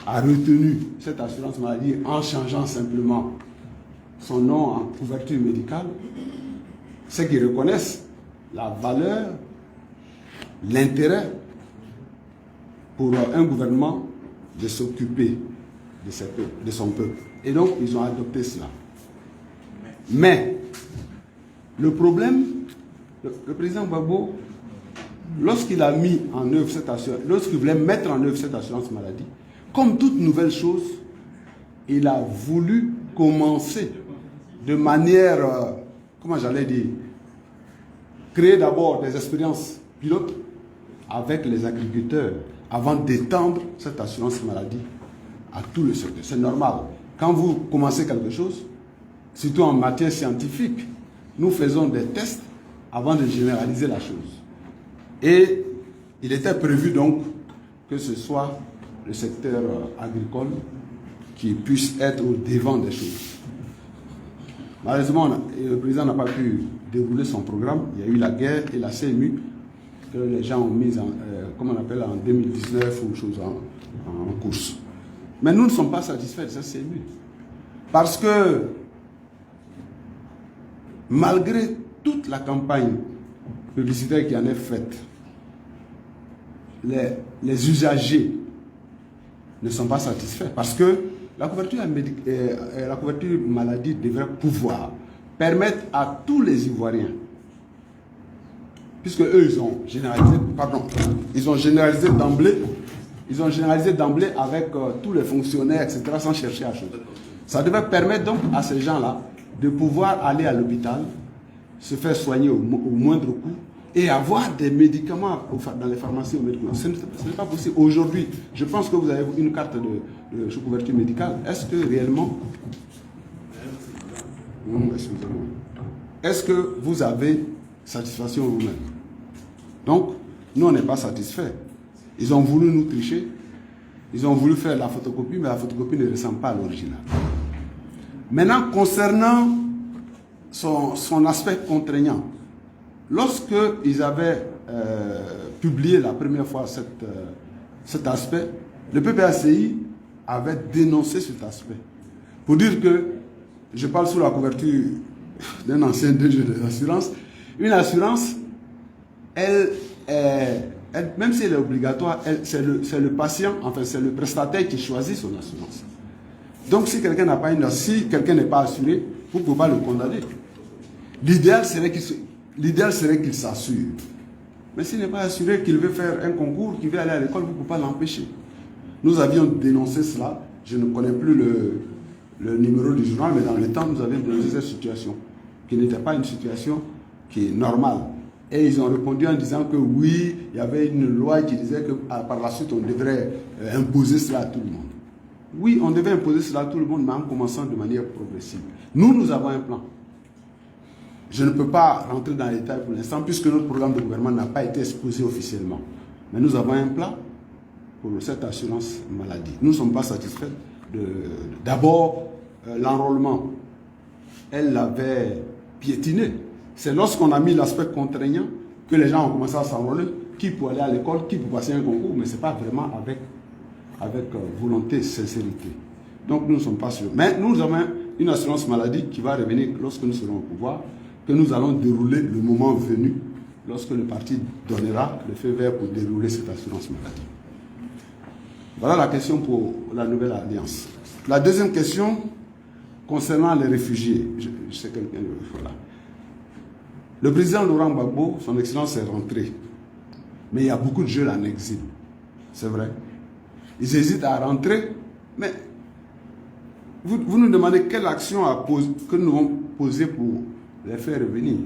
a retenu cette assurance maladie en changeant simplement son nom en couverture médicale, c'est qu'ils reconnaissent la valeur, l'intérêt pour un gouvernement de s'occuper de son peuple. Et donc, ils ont adopté cela. Mais, le problème, le président Gbagbo, lorsqu'il a mis en œuvre cette assurance, lorsqu'il voulait mettre en œuvre cette assurance maladie, comme toute nouvelle chose, il a voulu commencer de manière, comment j'allais dire, créer d'abord des expériences pilotes avec les agriculteurs avant d'étendre cette assurance maladie à tout le secteur. C'est normal. Quand vous commencez quelque chose, surtout en matière scientifique, nous faisons des tests avant de généraliser la chose. Et il était prévu donc que ce soit le secteur agricole qui puisse être au devant des choses. Malheureusement, le président n'a pas pu dérouler son programme. Il y a eu la guerre et la CMU que les gens ont mis en, comment on appelle, en 2019 ou chose en course. Mais nous ne sommes pas satisfaits de cette CMU. Parce que malgré toute la campagne publicitaire qui en est faite, les usagers ne sont pas satisfaits parce que la couverture maladie devrait pouvoir permettre à tous les Ivoiriens, puisque eux ils ont généralisé d'emblée avec tous les fonctionnaires, etc., sans chercher à chose. Ça devrait permettre donc à ces gens-là de pouvoir aller à l'hôpital, se faire soigner au moindre coût et avoir des médicaments dans les pharmacies aux médicaments. Ce n'est pas possible. Aujourd'hui, je pense que vous avez une carte de couverture médicale. Est-ce que réellement... Excusez-moi. Est-ce que vous avez satisfaction vous-même? Donc, nous, on n'est pas satisfaits. Ils ont voulu nous tricher. Ils ont voulu faire la photocopie, mais la photocopie ne ressemble pas à l'original. Maintenant, concernant son aspect contraignant, lorsque ils avaient publié la première fois cet aspect, le PPACI avait dénoncé cet aspect. Pour dire que, je parle sous la couverture d'un ancien DG de l'assurance, une assurance, même si elle est obligatoire, c'est le patient, enfin c'est le prestataire qui choisit son assurance. Donc si quelqu'un n'a pas si quelqu'un n'est pas assuré, vous ne pouvez pas le condamner. L'idéal serait qu'il s'assure. Mais s'il n'est pas assuré qu'il veut faire un concours, qu'il veut aller à l'école, vous ne pouvez pas l'empêcher. Nous avions dénoncé cela. Je ne connais plus le numéro du journal, mais dans le temps, nous avions dénoncé cette situation, qui n'était pas une situation qui est normale. Et ils ont répondu en disant que oui, il y avait une loi qui disait que par la suite, on devrait imposer cela à tout le monde. Oui, on devait imposer cela à tout le monde, mais en commençant de manière progressive. Nous avons un plan. Je ne peux pas rentrer dans les détails pour l'instant, puisque notre programme de gouvernement n'a pas été exposé officiellement. Mais nous avons un plan pour cette assurance maladie. Nous ne sommes pas satisfaits d'abord l'enrôlement. Elle l'avait piétiné. C'est lorsqu'on a mis l'aspect contraignant que les gens ont commencé à s'enrôler, qui pour aller à l'école, qui pour passer un concours, mais ce n'est pas vraiment avec volonté, sincérité. Donc nous ne sommes pas sûrs. Mais nous avons une assurance maladie qui va revenir lorsque nous serons au pouvoir, que nous allons dérouler le moment venu, lorsque le parti donnera le feu vert pour dérouler cette assurance maladie. Voilà la question pour la nouvelle alliance. La deuxième question concernant les réfugiés. Je sais quelqu'un, voilà. Le président Laurent Gbagbo, son excellence, est rentré. Mais il y a beaucoup de jeunes en exil. C'est vrai. Ils hésitent à rentrer, mais vous nous demandez quelle action que nous devons poser pour les faire revenir.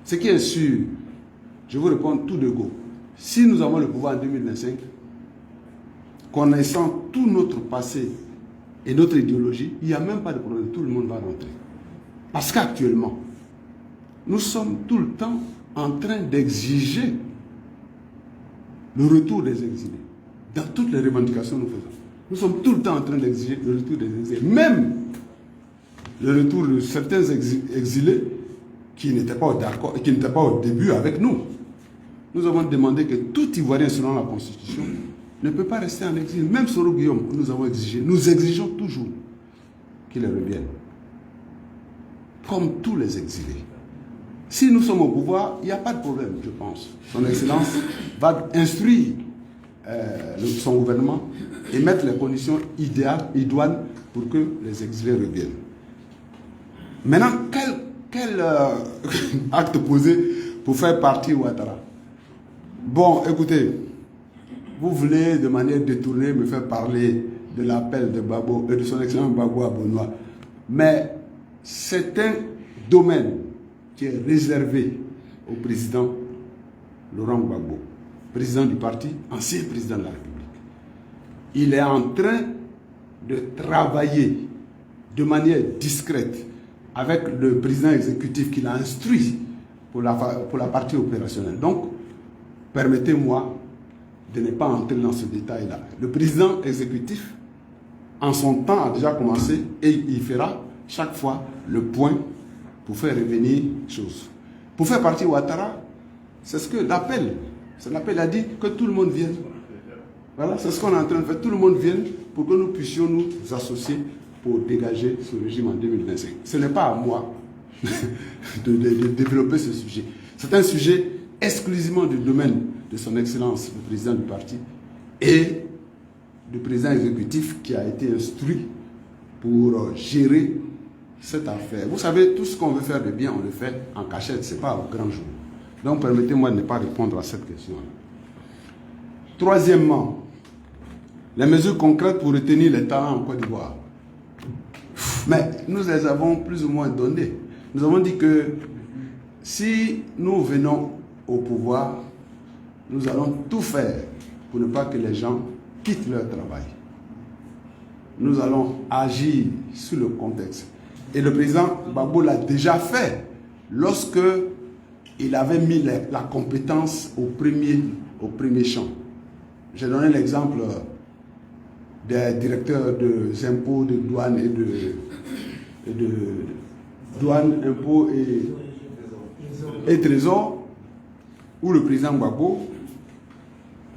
Ce qui est sûr, je vous réponds tout de go. Si nous avons le pouvoir en 2025, connaissant tout notre passé et notre idéologie, il n'y a même pas de problème, tout le monde va rentrer. Parce qu'actuellement, nous sommes tout le temps en train d'exiger le retour des exilés. Dans toutes les revendications que nous faisons. Nous sommes tout le temps en train d'exiger le retour des exilés. Même le retour de certains exilés qui n'étaient pas d'accord, qui n'étaient pas au début avec nous. Nous avons demandé que tout Ivoirien, selon la Constitution, ne peut pas rester en exil. Même Soro Guillaume, nous avons exigé, nous exigeons toujours qu'il revienne. Comme tous les exilés. Si nous sommes au pouvoir, il n'y a pas de problème, je pense. Son Excellence va instruire son gouvernement et mettre les conditions idoines pour que les exilés reviennent. Maintenant, quel acte poser pour faire partir Ouattara? Bon, écoutez, vous voulez de manière détournée me faire parler de l'appel de Gbagbo et de son excellent Gbagbo à Benoît. Mais c'est un domaine qui est réservé au président Laurent Gbagbo, président du parti, ancien président de la République. Il est en train de travailler de manière discrète avec le président exécutif qu'il a instruit pour la partie opérationnelle. Donc, permettez-moi de ne pas entrer dans ce détail-là. Le président exécutif, en son temps, a déjà commencé et il fera chaque fois le point pour faire revenir les choses. Pour faire partie Ouattara, c'est ce que l'appel a dit que tout le monde vienne. Voilà, c'est ce qu'on est en train de faire. Tout le monde vienne pour que nous puissions nous associer pour dégager ce régime en 2025. Ce n'est pas à moi de développer ce sujet. C'est un sujet exclusivement du domaine de son Excellence, le président du parti, et du président exécutif qui a été instruit pour gérer cette affaire. Vous savez, tout ce qu'on veut faire de bien, on le fait en cachette, ce n'est pas au grand jour. Donc, permettez-moi de ne pas répondre à cette question-là. Troisièmement, les mesures concrètes pour retenir les talents en Côte d'Ivoire. Mais nous les avons plus ou moins données. Nous avons dit que si nous venons au pouvoir, nous allons tout faire pour ne pas que les gens quittent leur travail. Nous allons agir sur le contexte. Et le président Gbagbo l'a déjà fait lorsque il avait mis la compétence au premier champ. J'ai donné l'exemple des directeurs des impôts, de douane et de douane, impôts et trésor, où le président Gbagbo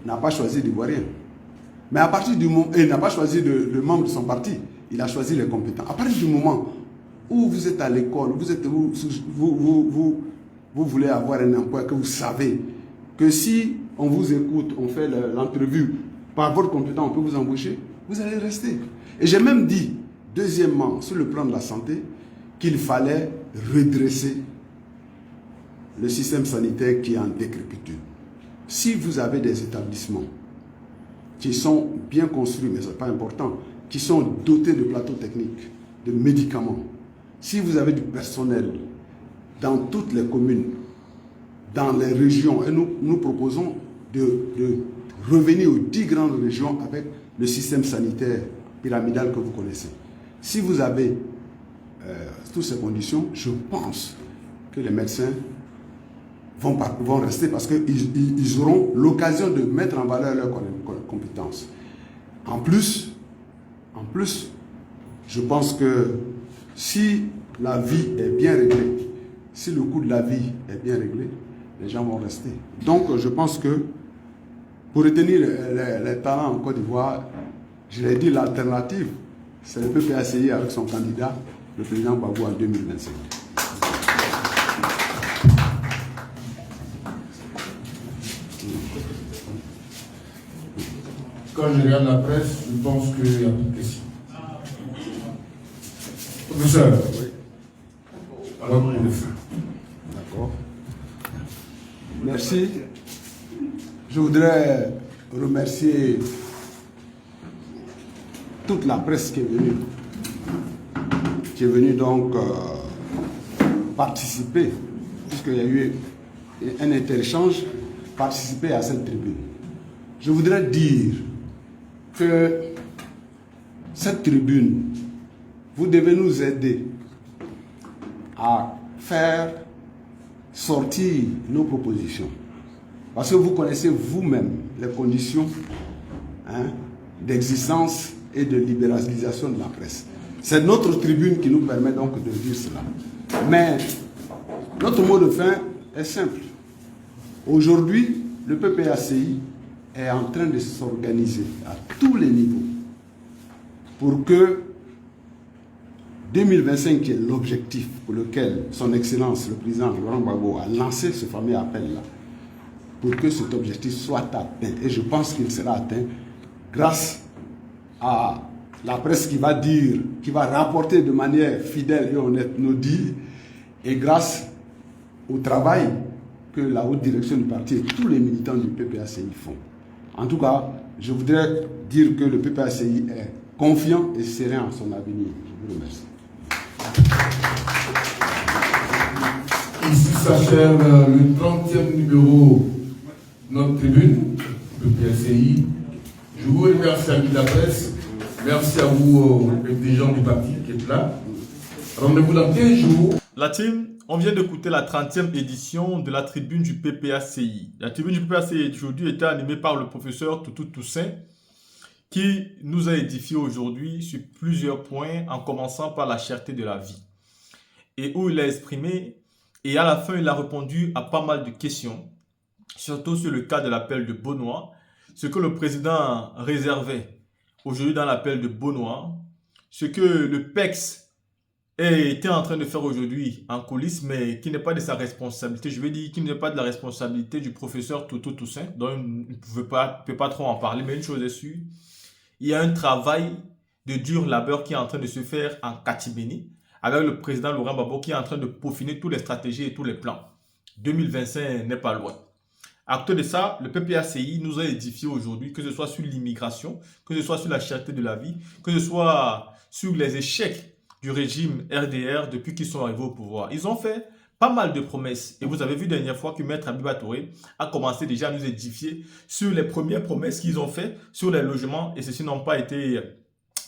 n'a pas choisi d'Ivoirien. Mais à partir du moment, il n'a pas choisi de membre de son parti, il a choisi les compétents. À partir du moment où vous êtes à l'école, vous voulez avoir un emploi, que vous savez que si on vous écoute, on fait l'entrevue, par votre compétence, on peut vous embaucher, vous allez rester. Et j'ai même dit, Deuxièmement, sur le plan de la santé, qu'il fallait redresser le système sanitaire qui est en décrépitude. Si vous avez des établissements qui sont bien construits, mais ce n'est pas important, qui sont dotés de plateaux techniques, de médicaments, si vous avez du personnel dans toutes les communes, dans les régions, et nous proposons de revenir aux 10 grandes régions avec le système sanitaire pyramidal que vous connaissez. Si vous avez toutes ces conditions, je pense que les médecins vont rester parce qu'ils auront l'occasion de mettre en valeur leurs compétences. En plus, je pense que si la vie est bien réglée, si le coût de la vie est bien réglé, les gens vont rester. Donc, je pense que pour retenir les talents en Côte d'Ivoire, je l'ai dit, l'alternative, c'est le PPACI avec son candidat, le président Gbagbo en 2025. Quand je regarde la presse, je pense qu'il n'y a plus de questions. Professeur, Oui. alors pour le fin. D'accord. Merci. Je voudrais remercier toute la presse qui est venue donc participer, puisqu'il y a eu un interéchange, participer à cette tribune. Je voudrais dire que cette tribune, vous devez nous aider à faire sortir nos propositions. Parce que vous connaissez vous-même les conditions d'existence et de libéralisation de la presse. C'est notre tribune qui nous permet donc de dire cela. Mais notre mot de fin est simple. Aujourd'hui, le PPACI est en train de s'organiser à tous les niveaux pour que 2025, qui est l'objectif pour lequel son Excellence, le président Laurent Gbagbo, a lancé ce fameux appel-là, pour que cet objectif soit atteint. Et je pense qu'il sera atteint grâce à la presse qui va dire, qui va rapporter de manière fidèle et honnête nos dires, et grâce au travail que la haute direction du parti et tous les militants du PPACI font. En tout cas, je voudrais dire que le PPACI est confiant et serein en son avenir. Je vous remercie. Ici s'achève le 30e numéro de notre tribune, le PPACI. Je vous remercie, amis de la presse. Merci à vous, les dirigeants du parti qui êtes là. Rendez-vous dans 15 jours. La team, on vient d'écouter la 30e édition de la tribune du PPACI. La tribune du PPACI aujourd'hui était animée par le professeur Toutou Toussaint, qui nous a édifié aujourd'hui sur plusieurs points, en commençant par la cherté de la vie. Et où il a exprimé, et à la fin, il a répondu à pas mal de questions, surtout sur le cas de l'appel de Beaunois, ce que le président réservait aujourd'hui dans l'appel de Beaunois, ce que le PEX était en train de faire aujourd'hui en coulisses, mais qui n'est pas de sa responsabilité. Je veux dire qui n'est pas de la responsabilité du professeur Toutou Toussaint, dont il ne peut pas trop en parler, mais une chose est sûre, il y a un travail de dur labeur qui est en train de se faire en catimini, avec le président Laurent Gbagbo qui est en train de peaufiner toutes les stratégies et tous les plans. 2025 n'est pas loin. À côté de ça, le PPACI nous a édifié aujourd'hui, que ce soit sur l'immigration, que ce soit sur la cherté de la vie, que ce soit sur les échecs du régime RDR depuis qu'ils sont arrivés au pouvoir. Ils ont fait pas mal de promesses. Et vous avez vu dernière fois que Maître Abiba Touré a commencé déjà à nous édifier sur les premières promesses qu'ils ont fait sur les logements et ceux-ci n'ont pas été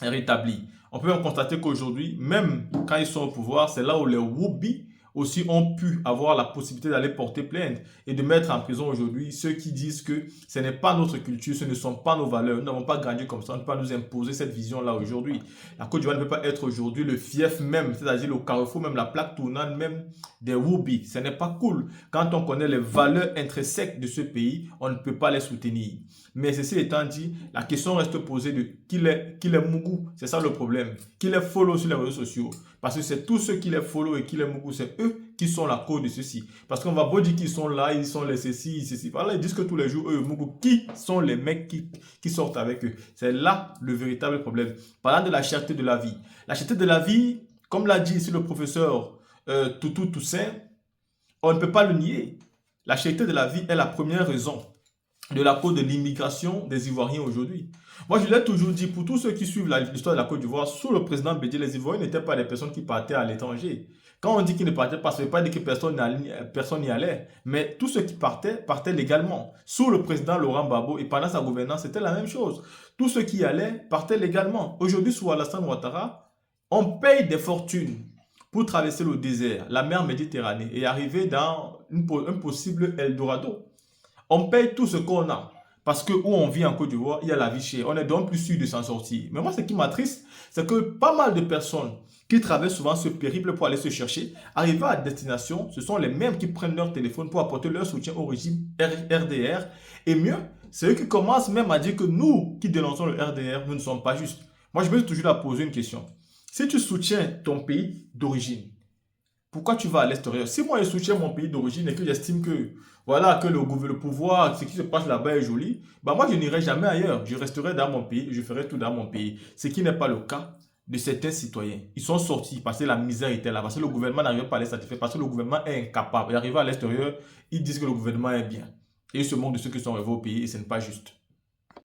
rétablis. On peut même constater qu'aujourd'hui, même quand ils sont au pouvoir, c'est là où les Woubi aussi ont pu avoir la possibilité d'aller porter plainte et de mettre en prison aujourd'hui ceux qui disent que ce n'est pas notre culture, ce ne sont pas nos valeurs, nous n'avons pas grandi comme ça, on ne peut pas nous imposer cette vision-là aujourd'hui. La Côte d'Ivoire ne peut pas être aujourd'hui le fief même, c'est-à-dire le carrefour, même la plaque tournante même des Woubi. Ce n'est pas cool. Quand on connaît les valeurs intrinsèques de ce pays, on ne peut pas les soutenir. Mais ceci étant dit, la question reste posée de qui les Mougou, c'est ça le problème. Qui les follow sur les réseaux sociaux. Parce que c'est tous ceux qui les follow et qui les Mougou, c'est eux qui sont la cause de ceci. Parce qu'on va beau dire qu'ils sont là, ils sont les ceci. Voilà, ils disent que tous les jours, eux, qui sont les mecs qui sortent avec eux. C'est là le véritable problème. Parlant de la cherté de la vie. La cherté de la vie, comme l'a dit ici le professeur Toussaint, on ne peut pas le nier. La cherté de la vie est la première raison de la cause de l'immigration des Ivoiriens aujourd'hui. Moi, je l'ai toujours dit, pour tous ceux qui suivent l'histoire de la Côte d'Ivoire, sous le président Bédié, les Ivoiriens n'étaient pas des personnes qui partaient à l'étranger. Quand on dit qu'ils ne partaient pas, ça ne veut pas dire que personne n'y allait. Mais tous ceux qui partaient légalement. Sous le président Laurent Gbagbo et pendant sa gouvernance, c'était la même chose. Tous ceux qui y allaient partaient légalement. Aujourd'hui, sous Alassane Ouattara, on paye des fortunes pour traverser le désert, la mer Méditerranée et arriver dans un possible Eldorado. On paye tout ce qu'on a. Parce que où on vit en Côte d'Ivoire, il y a la vie chère. On est donc plus sûr de s'en sortir. Mais moi, ce qui m'attriste, c'est que pas mal de personnes qui traversent souvent ce périple pour aller se chercher, arrivant à destination, ce sont les mêmes qui prennent leur téléphone pour apporter leur soutien au régime RDR. Et mieux, c'est eux qui commencent même à dire que nous, qui dénonçons le RDR, nous ne sommes pas justes. Moi, je vais toujours la poser une question. Si tu soutiens ton pays d'origine, pourquoi tu vas à l'extérieur? Si moi je soutiens mon pays d'origine et que j'estime que voilà que le pouvoir, ce qui se passe là-bas est joli, bah moi je n'irai jamais ailleurs. Je resterai dans mon pays, je ferai tout dans mon pays. Ce qui n'est pas le cas de certains citoyens. Ils sont sortis parce que la misère était là, parce que le gouvernement n'arrive pas à les satisfaire, parce que le gouvernement est incapable. Et arrivé à l'extérieur, ils disent que le gouvernement est bien. Et ils se moquent de ceux qui sont arrivés au pays et ce n'est pas juste.